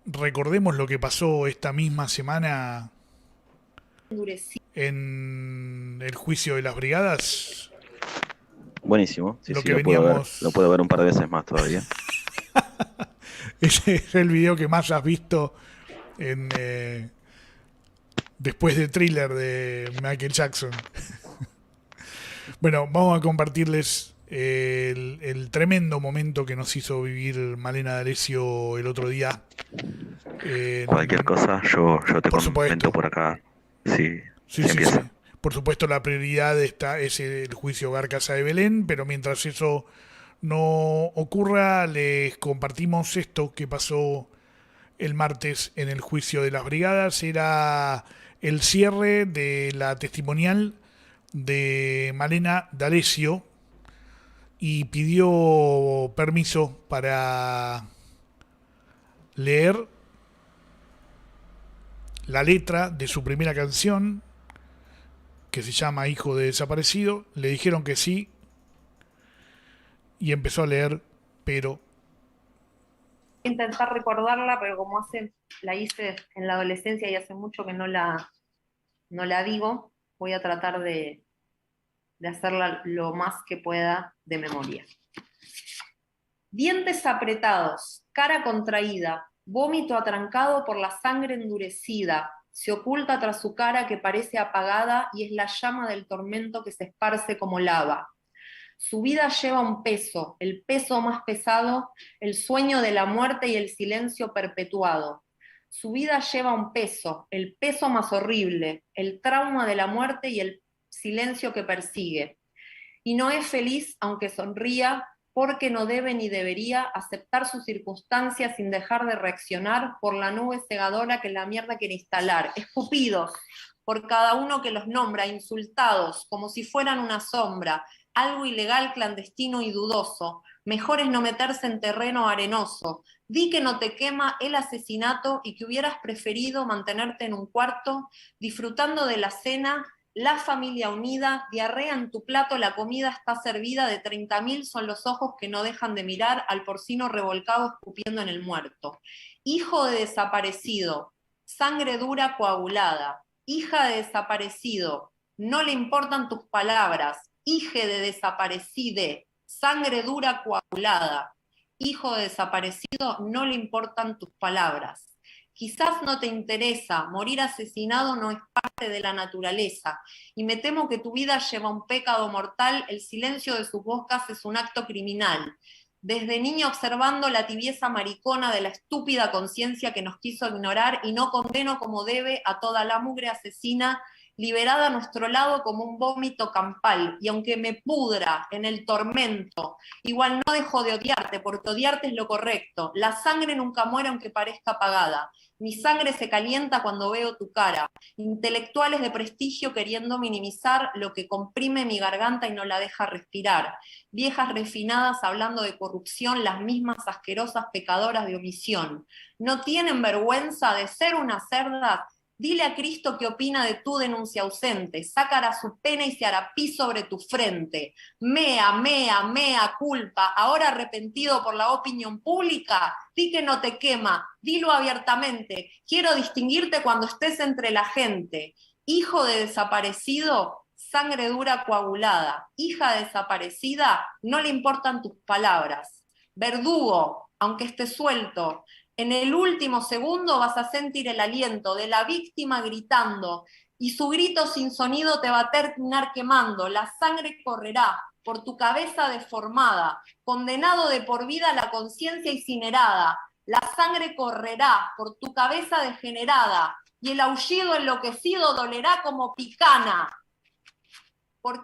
recordemos lo que pasó esta misma semana en el juicio de las brigadas? Buenísimo, sí, Lo sí, que lo puedo veníamos... ver un par de veces más todavía. Ese es el video que más has visto en, después de Thriller de Michael Jackson. Bueno, vamos a compartirles el tremendo momento que nos hizo vivir Malena D'Alessio el otro día. Cualquier cosa, yo te Por comento supuesto, por acá sí, si sí, empieza. sí. Por supuesto la prioridad es el juicio Garcasa de Belén, pero mientras eso no ocurra, les compartimos esto que pasó el martes en el juicio de las brigadas. Era el cierre de la testimonial de Malena D'Alessio y pidió permiso para leer la letra de su primera canción, que se llama Hijo de Desaparecido. Le dijeron que sí y empezó a leer, pero... Intentar recordarla, pero como la hice en la adolescencia y hace mucho que no la digo, voy a tratar de hacerla lo más que pueda de memoria. Dientes apretados, cara contraída, vómito atrancado por la sangre endurecida, se oculta tras su cara que parece apagada y es la llama del tormento que se esparce como lava. Su vida lleva un peso, el peso más pesado, el sueño de la muerte y el silencio perpetuado. Su vida lleva un peso, el peso más horrible, el trauma de la muerte y el silencio que persigue. Y no es feliz aunque sonría, porque no debe ni debería aceptar sus circunstancias sin dejar de reaccionar por la nube cegadora que la mierda quiere instalar, escupidos por cada uno que los nombra, insultados como si fueran una sombra, algo ilegal, clandestino y dudoso. Mejor es no meterse en terreno arenoso. Di que no te quema el asesinato y que hubieras preferido mantenerte en un cuarto, disfrutando de la cena, la familia unida, diarrea en tu plato, la comida está servida, de 30.000 son los ojos que no dejan de mirar al porcino revolcado escupiendo en el muerto. Hijo de desaparecido, sangre dura coagulada. Hija de desaparecido, no le importan tus palabras. Hije de desaparecide, sangre dura coagulada. Hijo de desaparecido, no le importan tus palabras. Quizás no te interesa, morir asesinado no es parte de la naturaleza, y me temo que tu vida lleva un pecado mortal, el silencio de sus bocas es un acto criminal. Desde niño observando la tibieza maricona de la estúpida conciencia que nos quiso ignorar y no condeno como debe a toda la mugre asesina liberada a nuestro lado como un vómito campal, y aunque me pudra en el tormento, igual no dejo de odiarte, porque odiarte es lo correcto. La sangre nunca muere aunque parezca apagada. Mi sangre se calienta cuando veo tu cara. Intelectuales de prestigio queriendo minimizar lo que comprime mi garganta y no la deja respirar. Viejas refinadas hablando de corrupción, las mismas asquerosas pecadoras de omisión. ¿No tienen vergüenza de ser unas cerdas? Dile a Cristo qué opina de tu denuncia ausente. Sacará su pena y se hará pis sobre tu frente. Mea, mea, mea culpa. Ahora arrepentido por la opinión pública, di que no te quema. Dilo abiertamente. Quiero distinguirte cuando estés entre la gente. Hijo de desaparecido, sangre dura coagulada. Hija desaparecida, no le importan tus palabras. Verdugo, aunque estés suelto, en el último segundo vas a sentir el aliento de la víctima gritando, y su grito sin sonido te va a terminar quemando. La sangre correrá por tu cabeza deformada, condenado de por vida a la conciencia incinerada. La sangre correrá por tu cabeza degenerada, y el aullido enloquecido dolerá como picana. ¿Por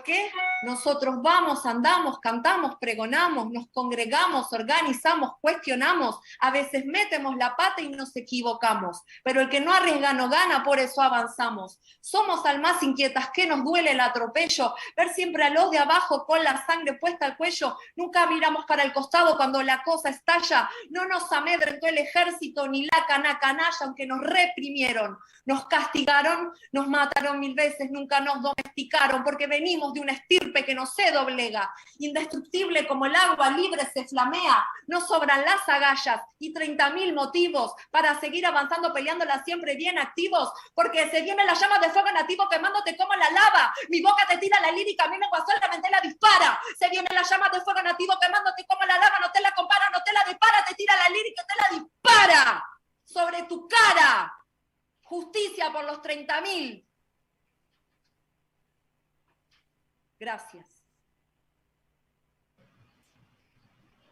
qué nosotros vamos, andamos, cantamos, pregonamos, nos congregamos, organizamos, cuestionamos, a veces metemos la pata y nos equivocamos, pero el que no arriesga no gana, por eso avanzamos. Somos almas inquietas, que nos duele el atropello, ver siempre a los de abajo con la sangre puesta al cuello, nunca miramos para el costado cuando la cosa estalla, no nos amedrentó el ejército ni la canalla, aunque nos reprimieron, nos castigaron, nos mataron 1000 veces, nunca nos domesticaron, porque venimos de una estirpe que no se doblega, indestructible como el agua, libre se flamea, no sobran las agallas y 30.000 motivos para seguir avanzando, peleándola siempre bien activos, porque se viene la llama de fuego nativo quemándote como la lava, mi boca te tira la lírica, mi lengua solamente la dispara, se viene la llama de fuego nativo quemándote como la lava, no te la compara, no te la dispara, te tira la lírica, te la dispara sobre tu cara. Justicia por los 30.000. Gracias.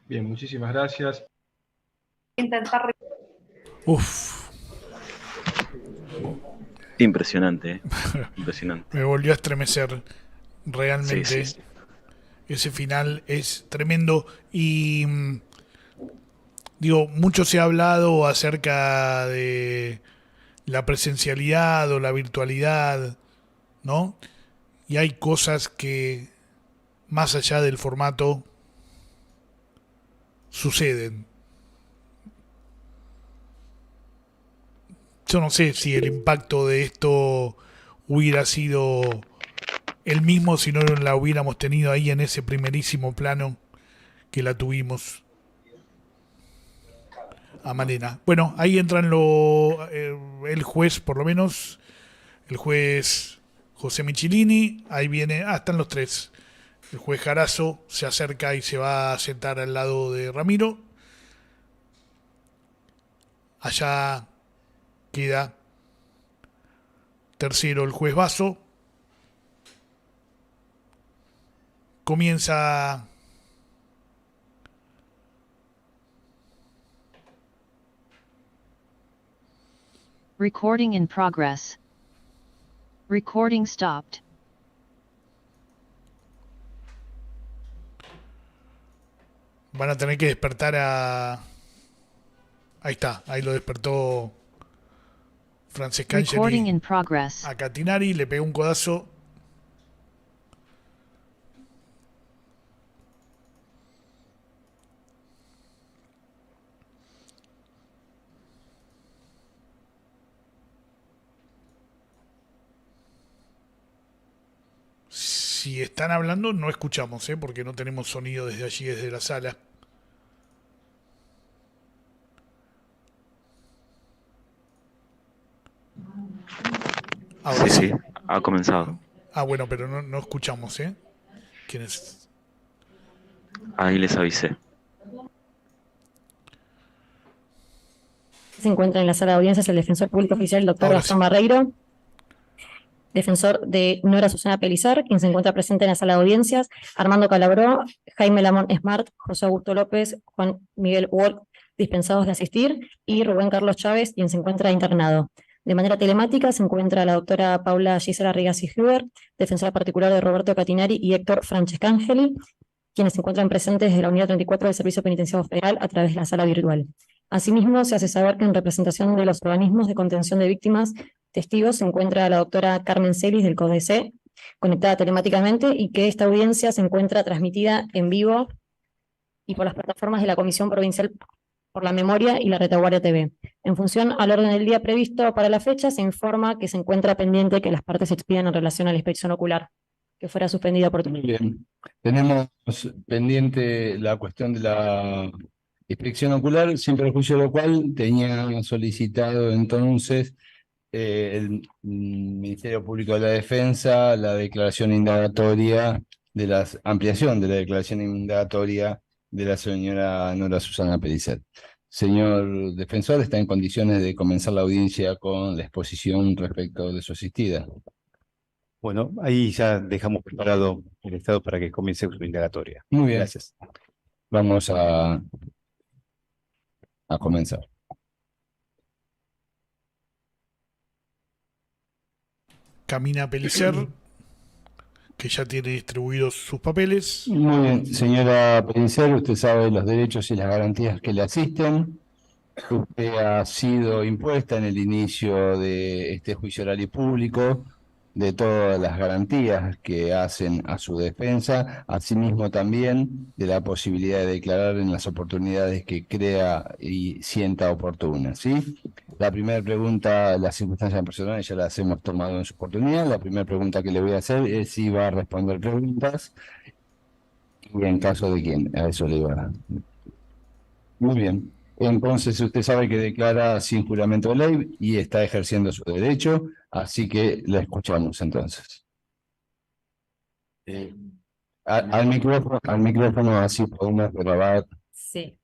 Bien, muchísimas gracias. Intentar. Uf. Impresionante, ¿eh? Impresionante. Me volvió a estremecer. Realmente. Sí, sí, sí. Ese final es tremendo. Y digo, mucho se ha hablado acerca de la presencialidad o la virtualidad, ¿no? Y hay cosas que, más allá del formato, suceden. Yo no sé si el impacto de esto hubiera sido el mismo si no la hubiéramos tenido ahí en ese primerísimo plano que la tuvimos a Malena. Bueno, ahí entran el juez, por lo menos, el juez José Michelini, ahí viene, están los tres. El juez Jarazo se acerca y se va a sentar al lado de Ramiro. Allá queda tercero el juez Basso. Comienza Recording in progress. Recording stopped. Van a tener que despertar a... Ahí está, ahí lo despertó Francesca Recording Angeli in progress. a Catinari, le pegó un codazo. Si están hablando no escuchamos, porque no tenemos sonido desde allí, desde la sala. Ahora Sí, sí, ha comenzado. bueno, pero no escuchamos, ¿Quién es? Ahí les avisé. Se encuentra en la sala de audiencias el defensor público oficial, el doctor Ahora Gastón sí. Barreiro, defensor de Nora Susana Pelizar, quien se encuentra presente en la sala de audiencias, Armando Calabró, Jaime Lamón Smart, José Augusto López, Juan Miguel Wolf, dispensados de asistir, y Rubén Carlos Chávez, quien se encuentra internado. De manera telemática se encuentra la doctora Paula Gisela Rigasi Huber, defensora particular de Roberto Catinari y Héctor Francescangeli, quienes se encuentran presentes desde la Unidad 34 del Servicio Penitenciario Federal a través de la sala virtual. Asimismo, se hace saber que en representación de los organismos de contención de víctimas testigos se encuentra la doctora Carmen Celis del CODEC, conectada telemáticamente, y que esta audiencia se encuentra transmitida en vivo y por las plataformas de la Comisión Provincial por la Memoria y la Retaguardia TV. En función al orden del día previsto para la fecha, se informa que se encuentra pendiente que las partes se expidan en relación a la inspección ocular, que fuera suspendida por Muy bien. Tenemos pendiente la cuestión de la inspección ocular, sin perjuicio de lo cual tenía solicitado entonces el Ministerio Público de la Defensa la declaración indagatoria de la ampliación de la declaración indagatoria de la señora Nora Susana Pellicer. Señor defensor, ¿está en condiciones de comenzar la audiencia con la exposición respecto de su asistida? Bueno, ahí ya dejamos preparado el Estado para que comience su indagatoria. Muy bien. Gracias. Vamos a comenzar. Camina Pellicer, que ya tiene distribuidos sus papeles. Muy bien, señora Pellicer, usted sabe los derechos y las garantías que le asisten. Usted ha sido impuesta en el inicio de este juicio oral y público de todas las garantías que hacen a su defensa, asimismo también de la posibilidad de declarar en las oportunidades que crea y sienta oportunas, ¿sí? La primera pregunta, las circunstancias personales ya las hemos tomado en su oportunidad. La primera pregunta que le voy a hacer es si va a responder preguntas y en caso de quién, a eso le iba a... Muy bien. Entonces usted sabe que declara sin juramento de ley y está ejerciendo su derecho, así que la escuchamos entonces. Al micrófono, así podemos grabar. Sí.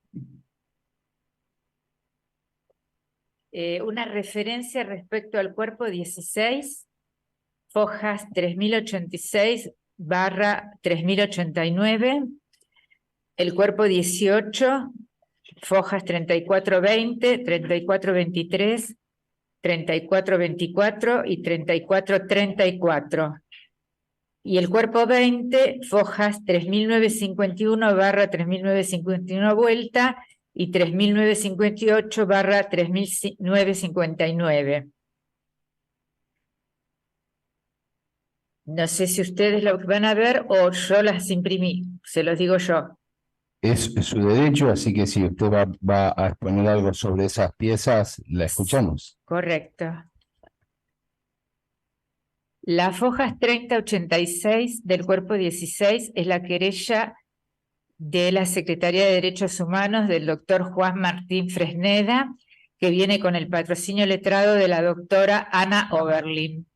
Una referencia respecto al cuerpo 16, fojas 3086/3089, el cuerpo 18, fojas 3420, 3423, 3424 y 3434. Y el cuerpo 20, fojas 3951/3951 vuelta y 3958/3959. No sé si ustedes lo van a ver o yo las imprimí, se los digo yo. Es su derecho, así que si usted va a exponer algo sobre esas piezas, la escuchamos. Correcto. Las fojas 3086 del cuerpo 16 es la querella de la Secretaría de Derechos Humanos del doctor Juan Martín Fresneda, que viene con el patrocinio letrado de la doctora Ana Oberlin.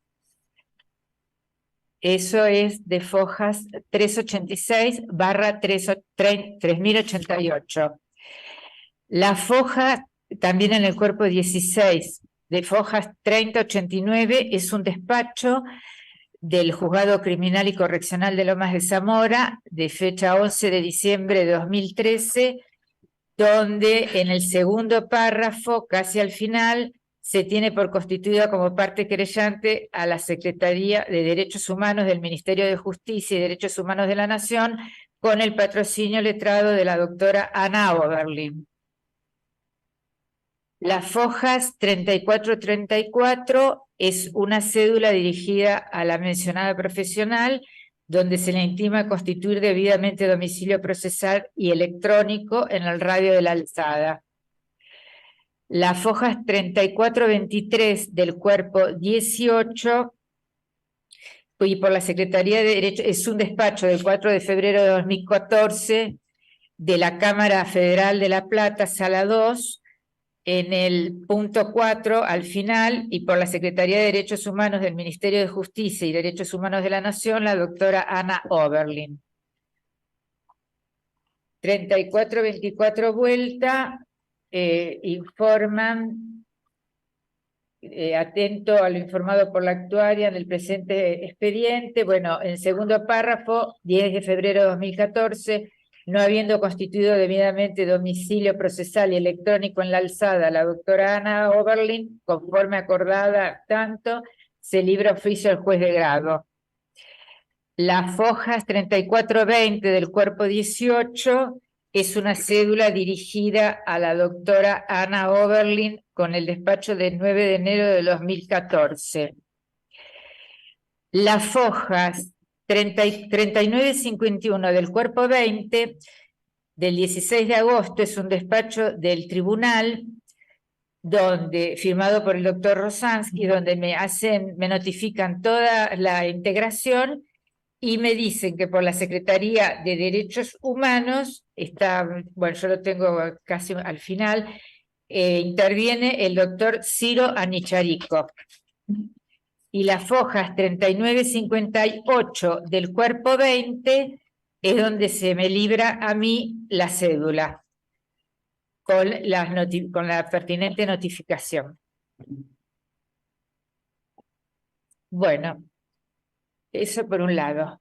Eso es de fojas 386/3088. La foja, también en el cuerpo 16, de fojas 3089, es un despacho del Juzgado Criminal y Correccional de Lomas de Zamora, de fecha 11 de diciembre de 2013, donde en el segundo párrafo, casi al final, se tiene por constituida como parte querellante a la Secretaría de Derechos Humanos del Ministerio de Justicia y Derechos Humanos de la Nación, con el patrocinio letrado de la doctora Ana Oberlin. Las fojas 3434 es una cédula dirigida a la mencionada profesional, donde se le intima constituir debidamente domicilio procesal y electrónico en el radio de la alzada. Las fojas 3423 del cuerpo 18 y por la Secretaría de Derecho, es un despacho del 4 de febrero de 2014 de la Cámara Federal de La Plata, Sala 2, en el punto 4 al final, y por la Secretaría de Derechos Humanos del Ministerio de Justicia y Derechos Humanos de la Nación, la doctora Ana Oberlin. 3424 vuelta, informan, atento a lo informado por la actuaria en el presente expediente. Bueno, en segundo párrafo, 10 de febrero de 2014, no habiendo constituido debidamente domicilio procesal y electrónico en la alzada la doctora Ana Oberlin, conforme acordada tanto, se libra oficio al juez de grado. Las fojas 3420 del cuerpo 18 es una cédula dirigida a la doctora Ana Oberlin con el despacho del 9 de enero de 2014. Las fojas 3951 del cuerpo 20 del 16 de agosto es un despacho del tribunal donde, firmado por el doctor Rosansky, donde me notifican toda la integración y me dicen que por la Secretaría de Derechos Humanos, bueno, yo lo tengo casi al final, interviene el doctor Ciro Anicharico. Y las fojas 3958 del cuerpo 20 es donde se me libra a mí la cédula, con la pertinente notificación. Bueno, eso por un lado.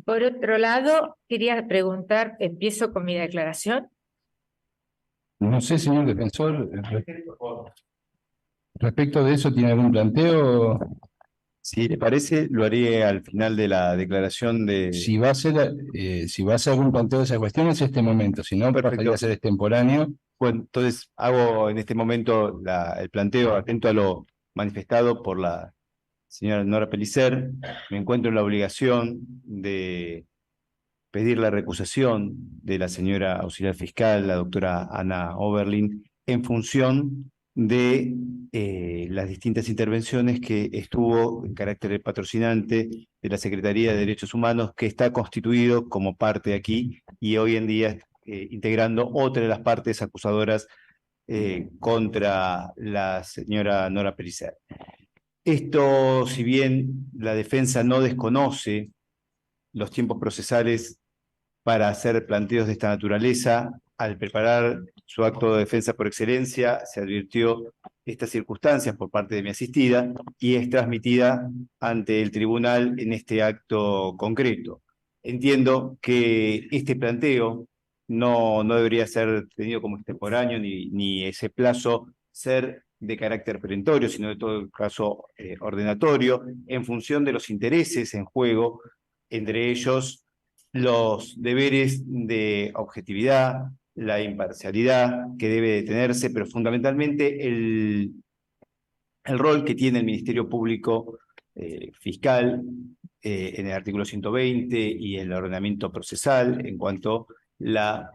Por otro lado, quería preguntar, empiezo con mi declaración. No sé, señor defensor, respecto de eso, ¿tiene algún planteo? Si le parece, lo haré al final de la declaración de... Si va a hacer algún planteo de esa cuestión, es este momento, si no, pasaría a ser extemporáneo. Bueno, entonces hago en este momento el planteo atento a lo manifestado por la señora Nora Pellicer. Me encuentro en la obligación de pedir la recusación de la señora auxiliar fiscal, la doctora Ana Oberlin, en función de las distintas intervenciones que estuvo en carácter de patrocinante de la Secretaría de Derechos Humanos, que está constituido como parte aquí y hoy en día integrando otra de las partes acusadoras contra la señora Nora Pellicer. Esto, si bien la defensa no desconoce los tiempos procesales para hacer planteos de esta naturaleza, al preparar su acto de defensa por excelencia, se advirtió estas circunstancias por parte de mi asistida y es transmitida ante el tribunal en este acto concreto. Entiendo que este planteo no debería ser tenido como extemporáneo ni ese plazo ser de carácter perentorio, sino de todo caso ordenatorio, en función de los intereses en juego, entre ellos los deberes de objetividad, la imparcialidad que debe de tenerse, pero fundamentalmente el rol que tiene el Ministerio Público Fiscal en el artículo 120 y el ordenamiento procesal en cuanto a la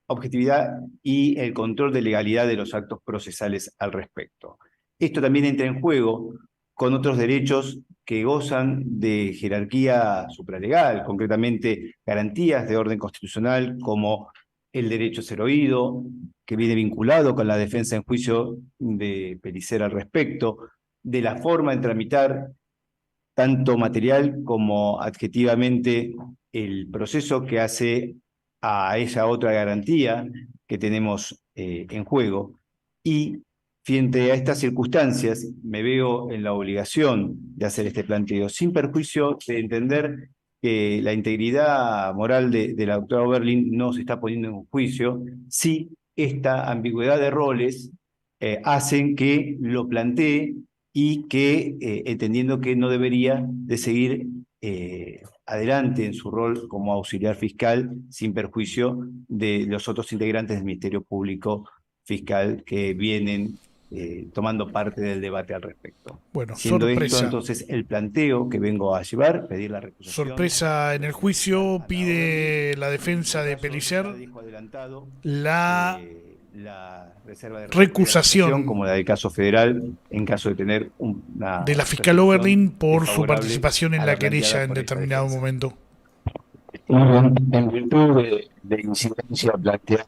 objetividad y el control de legalidad de los actos procesales al respecto. Esto también entra en juego con otros derechos que gozan de jerarquía supralegal, concretamente garantías de orden constitucional como el derecho a ser oído, que viene vinculado con la defensa en juicio de Pellicer al respecto, de la forma de tramitar tanto material como adjetivamente el proceso que hace a esa otra garantía que tenemos en juego. Y frente a estas circunstancias, me veo en la obligación de hacer este planteo, sin perjuicio de entender que la integridad moral de la doctora Oberlin no se está poniendo en juicio, si esta ambigüedad de roles hacen que lo plantee y que, entendiendo que no debería de seguir adelante en su rol como auxiliar fiscal, sin perjuicio de los otros integrantes del Ministerio Público Fiscal que vienen tomando parte del debate al respecto. Bueno, siendo sorpresa. esto entonces el planteo que vengo a llevar, pedir la recusación. Sorpresa en el juicio, pide la defensa de Pellicer la reserva de recusación como la del caso federal en caso de tener una de la fiscal Oberlin por su desfavorable participación en a la la planteada querella en por esa determinado defensa. momento. En virtud de incidencia planteada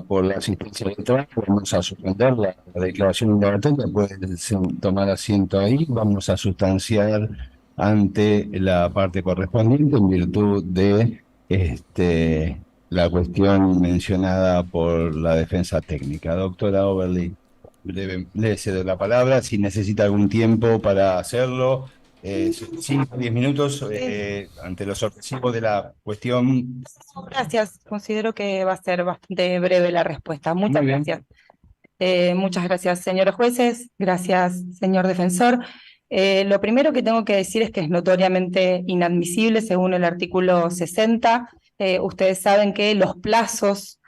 por la asistencia electoral, vamos a suspender la declaración indagatoria, puede tomar asiento ahí, vamos a sustanciar ante la parte correspondiente en virtud de la cuestión mencionada por la defensa técnica. Doctora Oberlin, le cedo la palabra, si necesita algún tiempo para hacerlo, 5 o 10 minutos ante lo sorpresivo de la cuestión. Gracias, considero que va a ser bastante breve la respuesta. Muchas Muy bien. gracias. Muchas gracias, señores jueces, gracias, señor defensor. Lo primero que tengo que decir es que es notoriamente inadmisible según el artículo 60. Ustedes saben que los plazos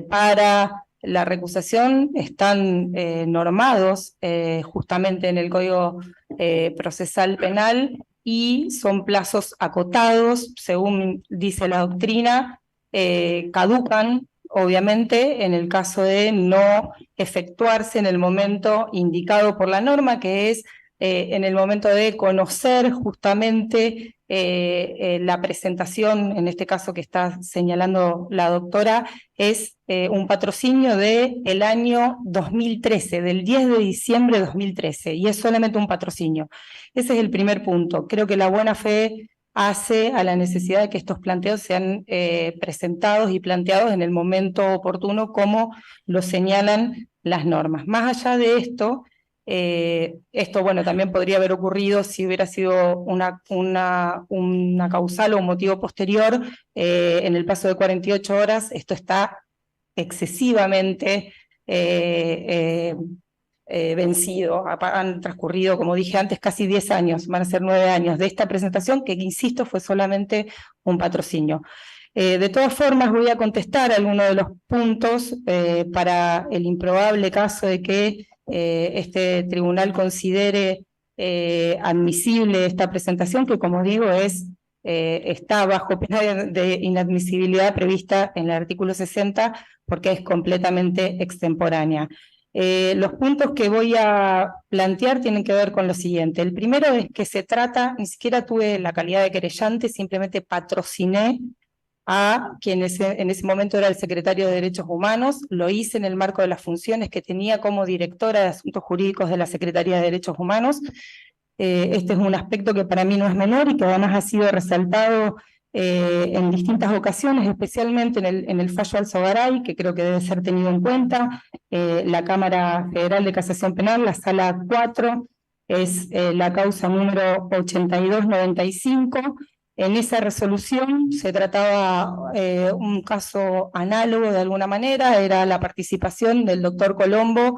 para la recusación están normados justamente en el Código Procesal Penal y son plazos acotados, según dice la doctrina, caducan obviamente en el caso de no efectuarse en el momento indicado por la norma, que es en el momento de conocer justamente la presentación, en este caso que está señalando la doctora, es un patrocinio del año 2013, del 10 de diciembre de 2013, y es solamente un patrocinio. Ese es el primer punto. Creo que la buena fe hace a la necesidad de que estos planteos sean presentados y planteados en el momento oportuno como lo señalan las normas. Más allá de esto, bueno, también podría haber ocurrido si hubiera sido una causal o un motivo posterior en el plazo de 48 horas. Esto está excesivamente vencido. Han transcurrido, como dije antes, casi 10 años, van a ser 9 años de esta presentación, que insisto, fue solamente un patrocinio. De todas formas, voy a contestar algunos de los puntos para el improbable caso de que este tribunal considere admisible esta presentación, que como digo está bajo pena de inadmisibilidad prevista en el artículo 60 porque es completamente extemporánea. Los puntos que voy a plantear tienen que ver con lo siguiente. El primero es que se trata, ni siquiera tuve la calidad de querellante, simplemente patrociné a quien en ese momento era el secretario de Derechos Humanos, lo hice en el marco de las funciones que tenía como directora de Asuntos Jurídicos de la Secretaría de Derechos Humanos. Este es un aspecto que para mí no es menor y que además ha sido resaltado en distintas ocasiones, especialmente en el fallo Alzogaray, que creo que debe ser tenido en cuenta. La Cámara Federal de Casación Penal, la Sala 4, es la causa número 8295. En esa resolución se trataba un caso análogo de alguna manera, era la participación del doctor Colombo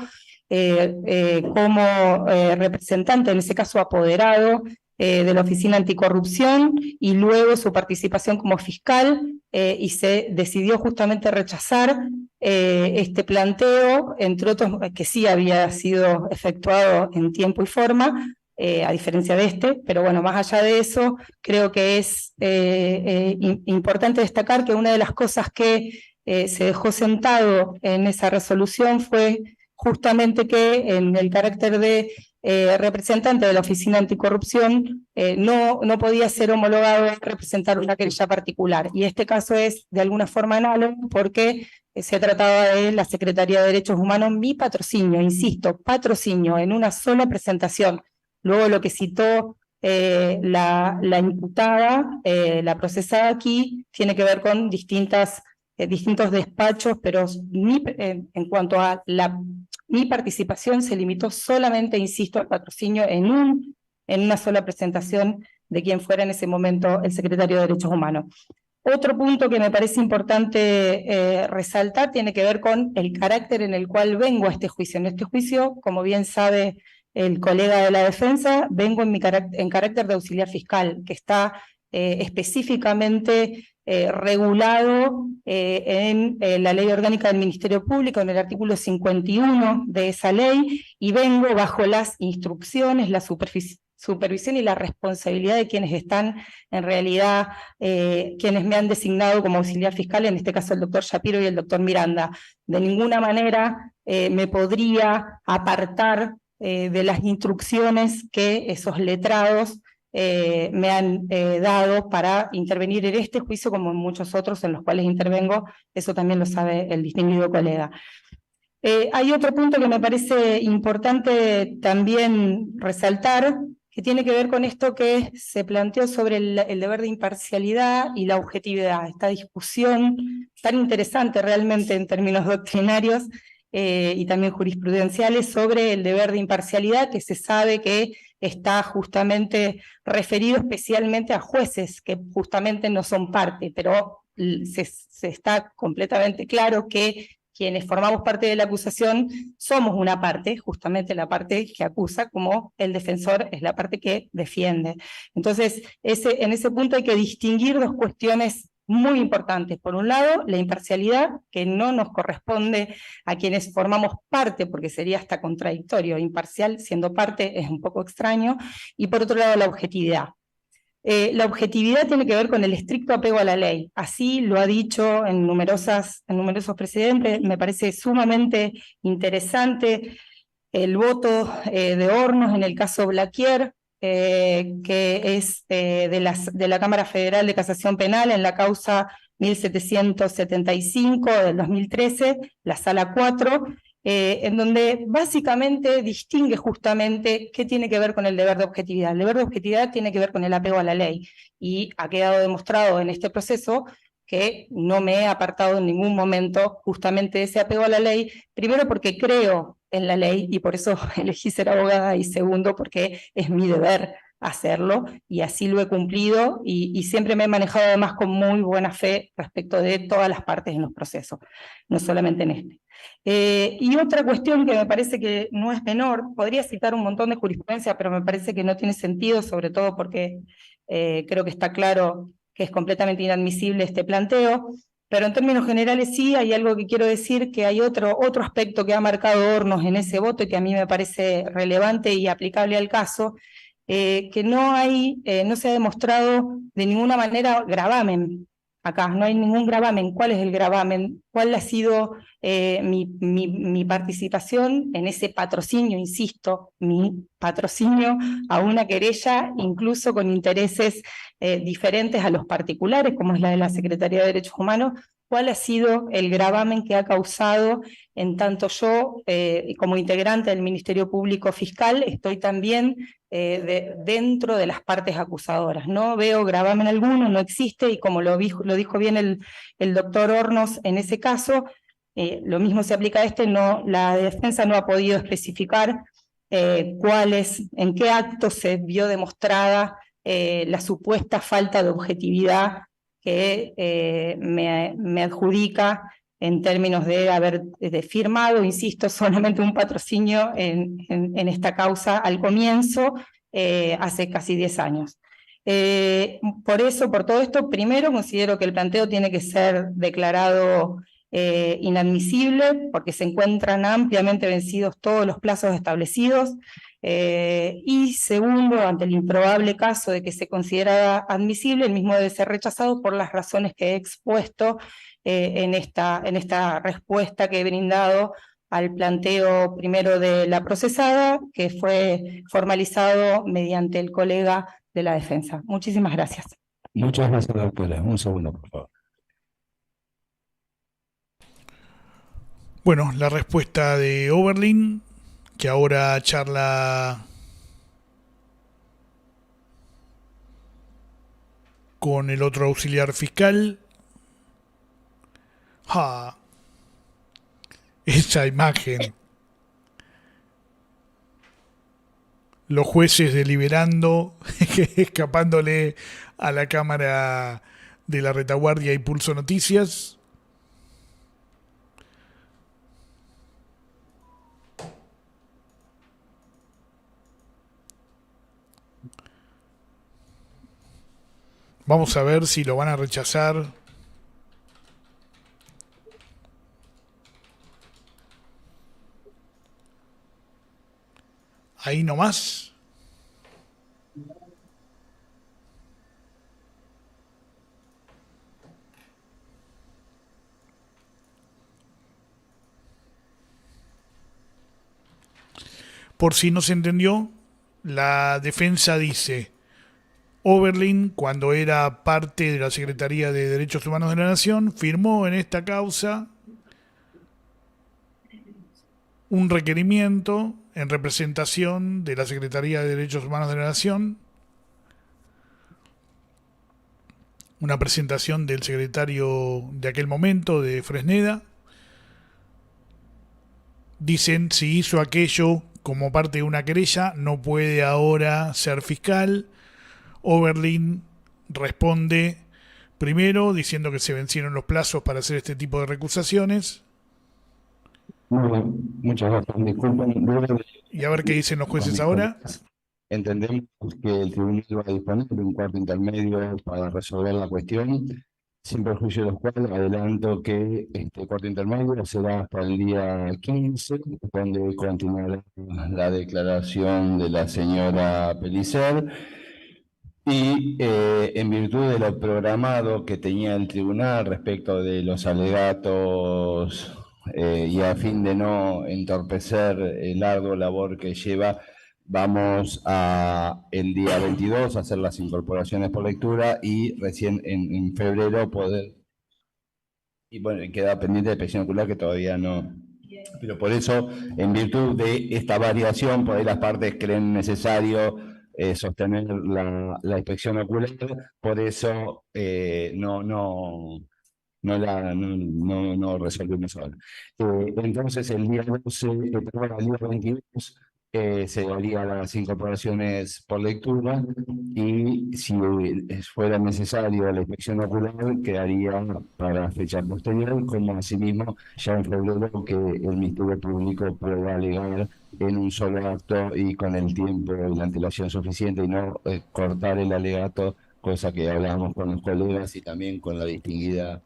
como representante, en ese caso apoderado, de la Oficina Anticorrupción, y luego su participación como fiscal, y se decidió justamente rechazar este planteo, entre otros que sí había sido efectuado en tiempo y forma, a diferencia de este, pero bueno, más allá de eso, creo que es importante destacar que una de las cosas que se dejó sentado en esa resolución fue justamente que en el carácter de representante de la Oficina Anticorrupción no podía ser homologado a representar una querella particular, y este caso es de alguna forma análogo porque se trataba de la Secretaría de Derechos Humanos, mi patrocinio, insisto, patrocinio en una sola presentación. Luego lo que citó la imputada, la procesada aquí, tiene que ver con distintos despachos, pero en cuanto a mi participación se limitó solamente, insisto, al patrocinio en una sola presentación de quien fuera en ese momento el secretario de Derechos Humanos. Otro punto que me parece importante resaltar tiene que ver con el carácter en el cual vengo a este juicio. En este juicio, como bien sabe el colega de la defensa, vengo en carácter de auxiliar fiscal, que está específicamente regulado en la Ley Orgánica del Ministerio Público, en el artículo 51 de esa ley, y vengo bajo las instrucciones, la supervisión y la responsabilidad de quienes están, en realidad, quienes me han designado como auxiliar fiscal, en este caso el doctor Shapiro y el doctor Miranda. De ninguna manera me podría apartar de las instrucciones que esos letrados me han dado para intervenir en este juicio, como en muchos otros en los cuales intervengo. Eso también lo sabe el distinguido colega. Hay otro punto que me parece importante también resaltar, que tiene que ver con esto que se planteó sobre el deber de imparcialidad y la objetividad. Esta discusión tan interesante realmente en términos doctrinarios, y también jurisprudenciales sobre el deber de imparcialidad, que se sabe que está justamente referido especialmente a jueces que justamente no son parte, pero se está completamente claro que quienes formamos parte de la acusación somos una parte, justamente la parte que acusa, como el defensor es la parte que defiende. Entonces, en ese punto hay que distinguir dos cuestiones muy importantes. Por un lado, la imparcialidad, que no nos corresponde a quienes formamos parte, porque sería hasta contradictorio, imparcial siendo parte es un poco extraño, y por otro lado la objetividad. La objetividad tiene que ver con el estricto apego a la ley. Así lo ha dicho en numerosos precedentes. Me parece sumamente interesante el voto de Hornos en el caso Blaquier, que es de la Cámara Federal de Casación Penal en la causa 1775 del 2013, la Sala 4, en donde básicamente distingue justamente qué tiene que ver con el deber de objetividad. El deber de objetividad tiene que ver con el apego a la ley, y ha quedado demostrado en este proceso que no me he apartado en ningún momento justamente de ese apego a la ley, primero porque creo en la ley y por eso elegí ser abogada, y segundo porque es mi deber hacerlo y así lo he cumplido, y siempre me he manejado además con muy buena fe respecto de todas las partes en los procesos, no solamente en este. Y otra cuestión que me parece que no es menor, podría citar un montón de jurisprudencia, pero me parece que no tiene sentido, sobre todo porque creo que está claro que es completamente inadmisible este planteo, pero en términos generales sí hay algo que quiero decir, que hay otro aspecto que ha marcado Hornos en ese voto y que a mí me parece relevante y aplicable al caso, que no se ha demostrado de ninguna manera gravamen. Acá no hay ningún gravamen. ¿Cuál es el gravamen? ¿Cuál ha sido mi participación en ese patrocinio, insisto, mi patrocinio a una querella, incluso con intereses diferentes a los particulares, como es la de la Secretaría de Derechos Humanos? ¿Cuál ha sido el gravamen que ha causado, en tanto yo, como integrante del Ministerio Público Fiscal, estoy también dentro de las partes acusadoras? No veo gravamen alguno, no existe, y como lo dijo bien el doctor Hornos en ese caso, lo mismo se aplica a la defensa no ha podido especificar en qué acto se vio demostrada la supuesta falta de objetividad que me adjudica en términos de haber firmado, insisto, solamente un patrocinio en esta causa al comienzo, hace casi 10 años. Por todo esto, primero considero que el planteo tiene que ser declarado inadmisible, porque se encuentran ampliamente vencidos todos los plazos establecidos, y segundo, ante el improbable caso de que se considera admisible, el mismo debe ser rechazado por las razones que he expuesto en esta respuesta que he brindado al planteo primero de la procesada, que fue formalizado mediante el colega de la defensa. Muchísimas gracias. Muchas gracias, doctora. Un segundo, por favor. Bueno, la respuesta de Oberlin, que ahora charla con el otro auxiliar fiscal. Esa imagen. Los jueces deliberando, escapándole a la cámara de la retaguardia y Pulso Noticias. Vamos a ver si lo van a rechazar. Ahí nomás. Por si no se entendió, la defensa dice: Oberlin, cuando era parte de la Secretaría de Derechos Humanos de la Nación, firmó en esta causa un requerimiento en representación de la Secretaría de Derechos Humanos de la Nación, una presentación del secretario de aquel momento, de Fresneda, dicen si hizo aquello como parte de una querella, no puede ahora ser fiscal. Oberlin responde primero diciendo que se vencieron los plazos para hacer este tipo de recusaciones. Muy bien, muchas gracias. Disculpen, Y a ver qué dicen los jueces ahora. entendemos que el tribunal va a disponer de un cuarto intermedio para resolver la cuestión, sin perjuicio de los cuales adelanto que este cuarto intermedio será hasta el día 15, donde continuará la declaración de la señora Pellicer. Y en virtud de lo programado que tenía el tribunal respecto de los alegatos y a fin de no entorpecer el arduo labor que lleva, vamos a el día 22 a hacer las incorporaciones por lectura y recién en febrero poder, y bueno, queda pendiente de inspección ocular que todavía no. Pero por eso, en virtud de esta variación, por ahí las partes creen necesario sostener la inspección ocular, por eso no resolvimos ahora. Entonces, el día 12, el día 22, se harían las incorporaciones por lectura y si fuera necesario la inspección ocular quedaría para fecha posterior, como asimismo ya en febrero que el Ministerio Público pueda alegar en un solo acto y con el tiempo y la antelación suficiente y no cortar el alegato, cosa que hablábamos con los colegas y también con la distinguida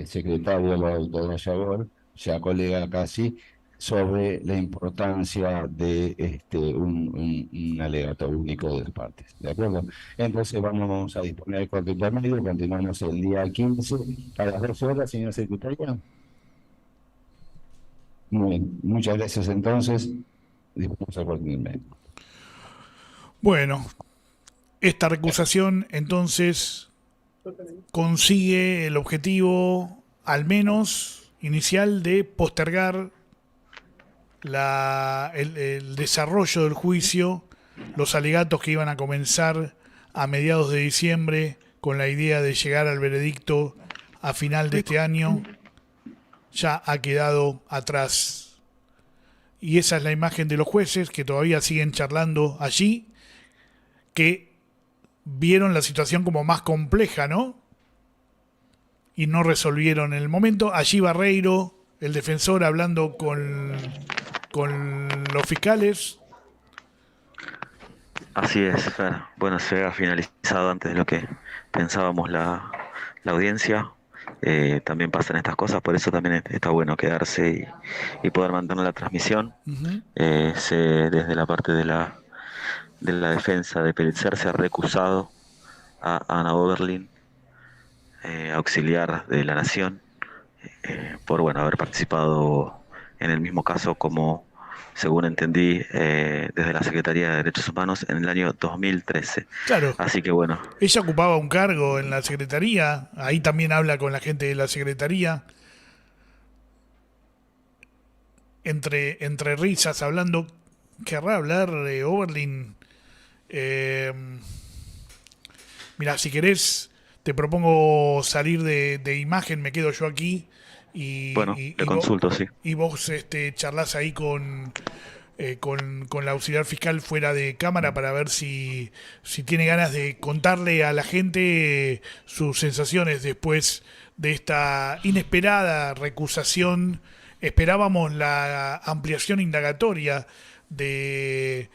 secretaria, la doctora Yabor, ya colega casi, sobre la importancia de un alegato único de las partes. ¿De acuerdo? Entonces vamos a disponer del cuarto intermedio, continuamos el día 15 a las 12 horas, señor secretario. Muy bien, muchas gracias entonces. Disponemos al cuarto intermedio. Bueno, esta recusación entonces consigue el objetivo, al menos inicial, de postergar el desarrollo del juicio, los alegatos que iban a comenzar a mediados de diciembre con la idea de llegar al veredicto a final de este año, ya ha quedado atrás. Y esa es la imagen de los jueces que todavía siguen charlando allí, que vieron la situación como más compleja, ¿no? Y no resolvieron en el momento. Allí Barreiro, el defensor, hablando con los fiscales. Así es, Fer. Bueno, se ha finalizado antes de lo que pensábamos la audiencia. También pasan estas cosas, por eso también está bueno quedarse y poder mantener la transmisión. Uh-huh. Desde la parte de la defensa de Pellicer se ha recusado a Ana Oberlin, auxiliar de la Nación, por haber participado en el mismo caso como, según entendí, desde la Secretaría de Derechos Humanos en el año 2013. Claro. Así que bueno. Ella ocupaba un cargo en la Secretaría, ahí también habla con la gente de la Secretaría, entre risas, hablando. ¿Querrá hablar de Oberlin? Mira, si querés, te propongo salir de imagen, me quedo yo aquí. Te consulto, sí. Y vos charlás ahí con la auxiliar fiscal fuera de cámara para ver si tiene ganas de contarle a la gente sus sensaciones después de esta inesperada recusación. Esperábamos la ampliación indagatoria de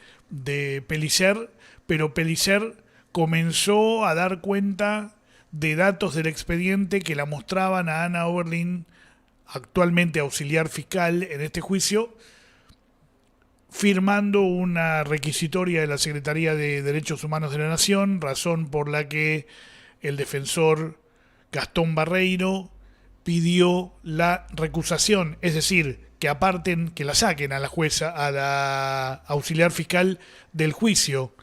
Pellicer, pero Pellicer comenzó a dar cuenta de datos del expediente que la mostraban a Ana Oberlin, actualmente auxiliar fiscal en este juicio, firmando una requisitoria de la Secretaría de Derechos Humanos de la Nación, razón por la que el defensor Gastón Barreiro pidió la recusación, es decir, que la saquen a la jueza, a la auxiliar fiscal del juicio.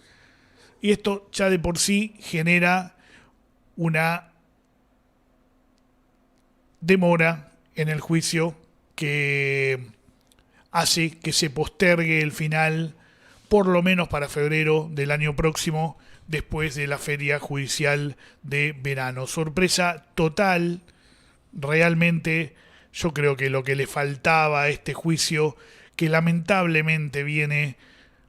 Y esto ya de por sí genera una demora en el juicio que hace que se postergue el final por lo menos para febrero del año próximo, después de la feria judicial de verano. Sorpresa total, realmente. Yo creo que lo que le faltaba a este juicio, que lamentablemente viene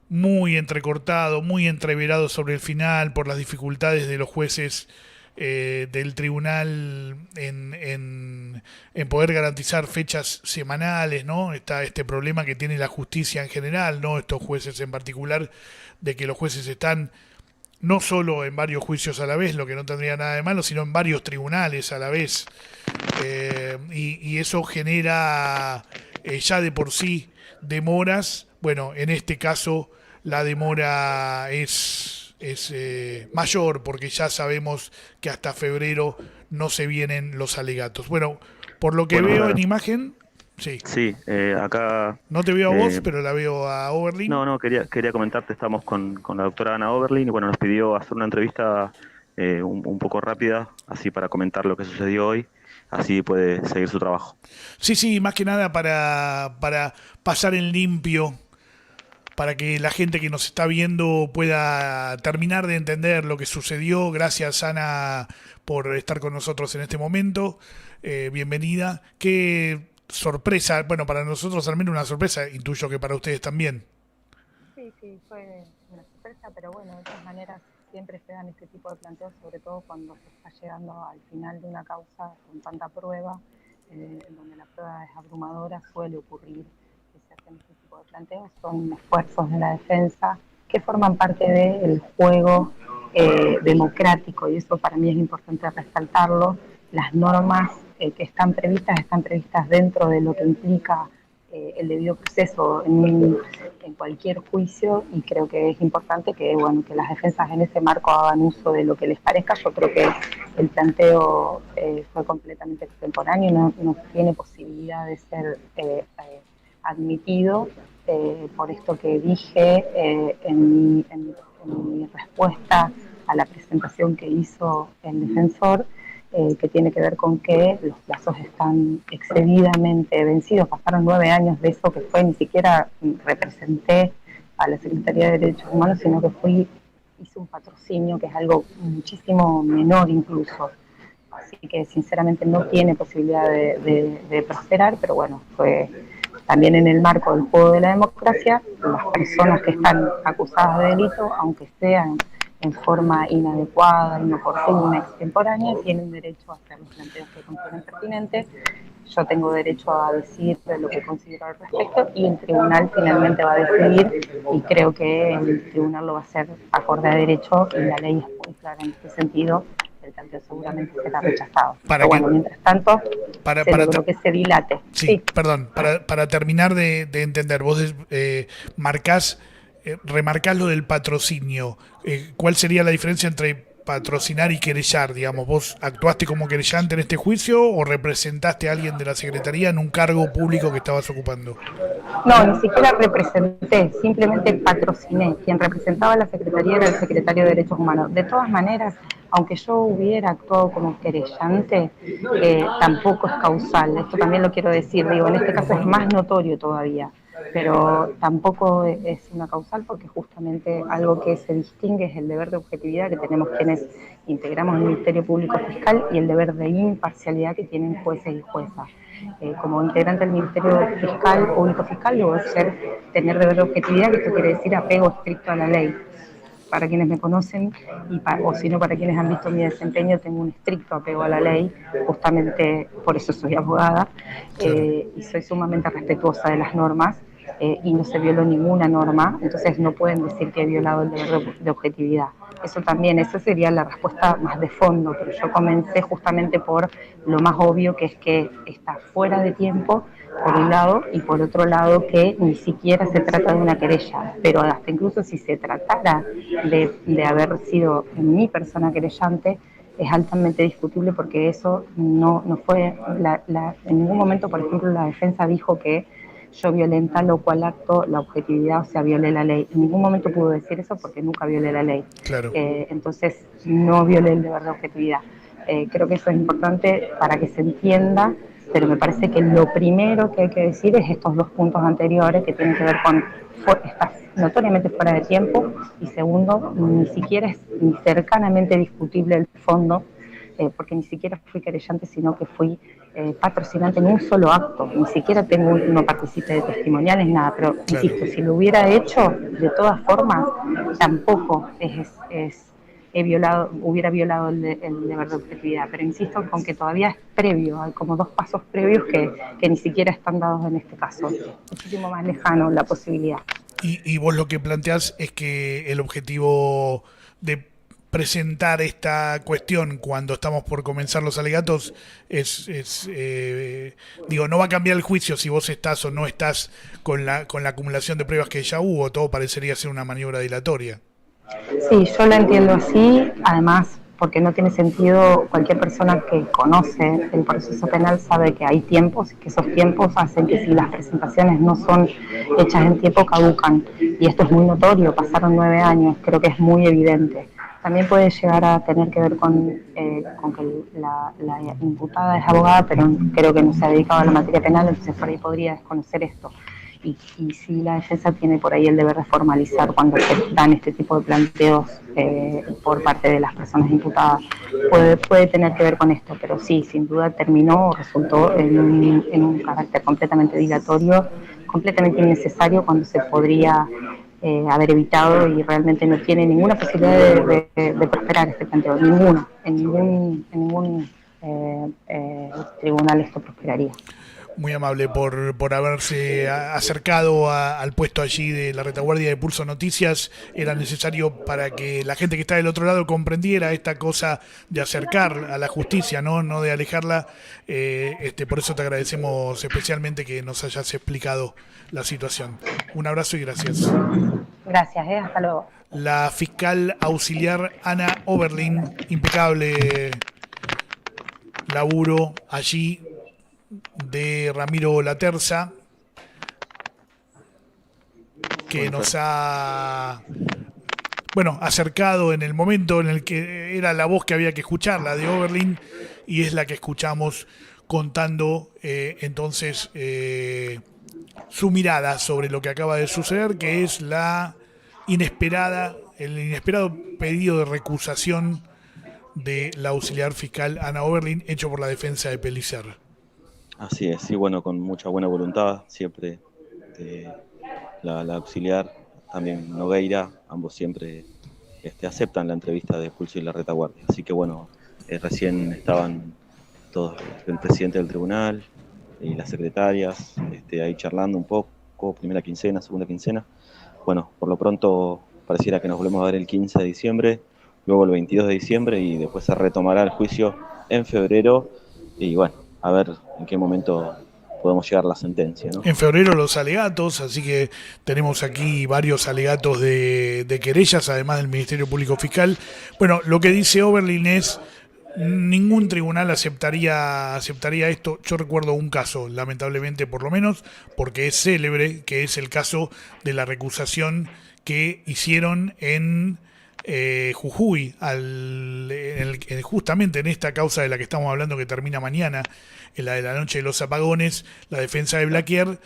muy entrecortado, muy entreverado sobre el final por las dificultades de los jueces del tribunal en poder garantizar fechas semanales, ¿no? Está este problema que tiene la justicia en general, ¿no? Estos jueces en particular, de que los jueces están no solo en varios juicios a la vez, lo que no tendría nada de malo, sino en varios tribunales a la vez. Y eso genera ya de por sí demoras. Bueno, en este caso la demora es mayor, porque ya sabemos que hasta febrero no se vienen los alegatos. Bueno, por lo que Bueno, veo claro. en imagen, sí. Sí, acá... No te veo a vos, pero la veo a Oberlin. No, quería comentarte, estamos con la doctora Ana Oberlin, y bueno, nos pidió hacer una entrevista un poco rápida, así para comentar lo que sucedió hoy, así puede seguir su trabajo. Sí, más que nada para pasar en limpio, para que la gente que nos está viendo pueda terminar de entender lo que sucedió. Gracias, Ana, por estar con nosotros en este momento. Bienvenida. Qué sorpresa, bueno, para nosotros al menos una sorpresa, intuyo que para ustedes también. Sí, fue una sorpresa, pero bueno, de todas maneras siempre se dan este tipo de planteos, sobre todo cuando se está llegando al final de una causa con tanta prueba, en donde la prueba es abrumadora, suele ocurrir que se hacen este tipo de planteos. Son esfuerzos de la defensa que forman parte del juego democrático, y eso para mí es importante resaltarlo. Las normas que están previstas dentro de lo que implica el debido proceso en cualquier juicio, y creo que es importante que las defensas en ese marco hagan uso de lo que les parezca. Yo creo que el planteo fue completamente extemporáneo, no tiene posibilidad de ser admitido por esto que dije en mi respuesta a la presentación que hizo el defensor, que tiene que ver con que los plazos están excedidamente vencidos. Pasaron 9 años de eso que fue, ni siquiera representé a la Secretaría de Derechos Humanos, sino que hice un patrocinio, que es algo muchísimo menor incluso. Así que sinceramente no tiene posibilidad de prosperar, pero bueno, fue también en el marco del juego de la democracia. Las personas que están acusadas de delito, aunque sean en forma inadecuada, inoportuna, extemporánea, tienen derecho a hacer los planteos que consideren pertinentes. Yo tengo derecho a decir lo que considero al respecto, y el tribunal finalmente va a decidir, y creo que el tribunal lo va a hacer acorde a derecho, y la ley es muy clara en este sentido. El planteo seguramente será rechazado. Pero bueno, mientras tanto, seguro que se dilate. Sí, perdón, para terminar de entender, vos remarcás lo del patrocinio. ¿Cuál sería la diferencia entre patrocinar y querellar? Digamos, ¿vos actuaste como querellante en este juicio o representaste a alguien de la Secretaría en un cargo público que estabas ocupando? No, ni siquiera representé, simplemente patrociné. Quien representaba a la Secretaría era el Secretario de Derechos Humanos. De todas maneras, aunque yo hubiera actuado como querellante, tampoco es causal. Esto también lo quiero decir, en este caso es más notorio todavía, pero tampoco es una causal, porque justamente algo que se distingue es el deber de objetividad que tenemos quienes integramos el Ministerio Público Fiscal, y el deber de imparcialidad que tienen jueces y juezas. Como integrante del Ministerio Público Fiscal, debo tener deber de objetividad, que esto quiere decir apego estricto a la ley. Para quienes me conocen, o si no, para quienes han visto mi desempeño, tengo un estricto apego a la ley, justamente por eso soy abogada, y soy sumamente respetuosa de las normas, y no se violó ninguna norma, entonces no pueden decir que he violado el deber de objetividad. Esa sería la respuesta más de fondo, pero yo comencé justamente por lo más obvio, que es que está fuera de tiempo, por un lado, y por otro lado que ni siquiera se trata de una querella, pero hasta incluso si se tratara de haber sido mi persona querellante, es altamente discutible, porque eso no fue, en ningún momento, por ejemplo, la defensa dijo que yo violé en tal o cual acto la objetividad, o sea, violé la ley. En ningún momento pudo decir eso, porque nunca violé la ley. Claro. Entonces, no violé el deber de objetividad. Creo que eso es importante para que se entienda, pero me parece que lo primero que hay que decir es estos dos puntos anteriores, que tienen que ver con estar notoriamente fuera de tiempo, y segundo, ni siquiera es ni cercanamente discutible el fondo porque ni siquiera fui querellante, sino que fui patrocinante en un solo acto, ni siquiera no participé de testimoniales, nada, pero Claro. insisto, si lo hubiera hecho, de todas formas, tampoco hubiera violado el deber de objetividad, pero insisto con que todavía es previo, hay como 2 pasos previos que ni siquiera están dados en este caso, muchísimo más lejano la posibilidad. Y vos lo que planteás es que el objetivo de presentar esta cuestión cuando estamos por comenzar los alegatos digo, no va a cambiar el juicio si vos estás o no estás con la acumulación de pruebas que ya hubo, todo parecería ser una maniobra dilatoria. Sí, yo la entiendo así, además porque no tiene sentido, cualquier persona que conoce el proceso penal sabe que hay tiempos y que esos tiempos hacen que si las presentaciones no son hechas en tiempo caducan, y esto es muy notorio, pasaron 9 años, creo que es muy evidente. También puede llegar a tener que ver con que la imputada es abogada, pero creo que no se ha dedicado a la materia penal, entonces por ahí podría desconocer esto. Y si la defensa tiene por ahí el deber de formalizar cuando se dan este tipo de planteos por parte de las personas imputadas, puede tener que ver con esto, pero sí, sin duda resultó en un carácter completamente dilatorio, completamente innecesario, cuando se podría haber evitado, y realmente no tiene ninguna posibilidad de prosperar este planteo, ninguna, en ningún tribunal esto prosperaría. Muy amable por haberse acercado al puesto allí de la retaguardia de Pulso Noticias. Era necesario para que la gente que está del otro lado comprendiera esta cosa de acercar a la justicia, no de alejarla. Por eso te agradecemos especialmente que nos hayas explicado la situación. Un abrazo y gracias. Gracias, hasta luego. La fiscal auxiliar Ana Oberlin, impecable laburo allí de Ramiro Laterza, que nos ha acercado en el momento en el que era la voz que había que escuchar, la de Oberlin, y es la que escuchamos contando entonces su mirada sobre lo que acaba de suceder, que es el inesperado pedido de recusación de la auxiliar fiscal Ana Oberlin, hecho por la defensa de Pellicer. Así es, sí, bueno, con mucha buena voluntad, siempre la auxiliar, también Nogueira, ambos siempre aceptan la entrevista de Pulso y la retaguardia. Así que bueno, recién estaban todos, el presidente del tribunal y las secretarias, ahí charlando un poco, primera quincena, segunda quincena. Bueno, por lo pronto pareciera que nos volvemos a ver el 15 de diciembre, luego el 22 de diciembre y después se retomará el juicio en febrero y bueno, a ver en qué momento podemos llegar a la sentencia, ¿no? En febrero los alegatos, así que tenemos aquí varios alegatos de querellas, además del Ministerio Público Fiscal. Bueno, lo que dice Oberlin es: ningún tribunal aceptaría esto. Yo recuerdo un caso, lamentablemente por lo menos, porque es célebre, que es el caso de la recusación que hicieron en Jujuy, justamente en esta causa de la que estamos hablando, que termina mañana, en la de la noche de los apagones. La defensa de Blaquier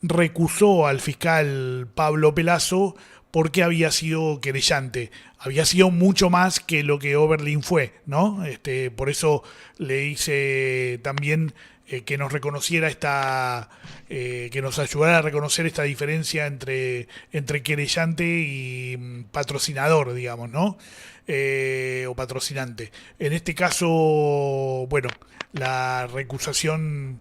recusó al fiscal Pablo Pelazo porque había sido querellante. Había sido mucho más que lo que Oberlin fue, ¿no? Por eso le hice también que nos reconociera que nos ayudara a reconocer esta diferencia entre querellante y patrocinador, digamos, ¿no? O patrocinante. En este caso, bueno, la recusación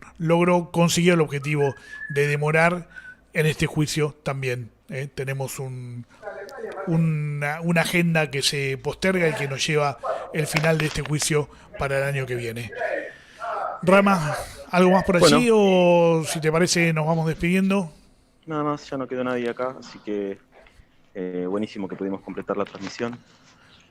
consiguió el objetivo de demorar en este juicio también. Tenemos una agenda que se posterga y que nos lleva el final de este juicio para el año que viene. Rama, ¿algo más por allí o si te parece nos vamos despidiendo? Nada más, ya no quedó nadie acá, así que buenísimo que pudimos completar la transmisión.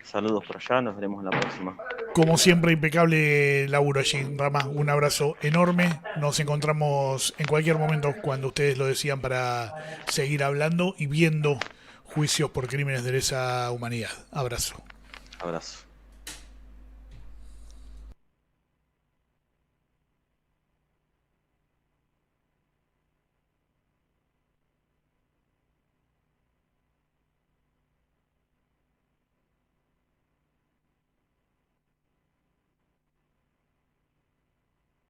Saludos por allá, nos veremos en la próxima. Como siempre, impecable laburo allí, Rama. Un abrazo enorme. Nos encontramos en cualquier momento cuando ustedes lo decidan para seguir hablando y viendo juicios por crímenes de lesa humanidad. Abrazo. Abrazo.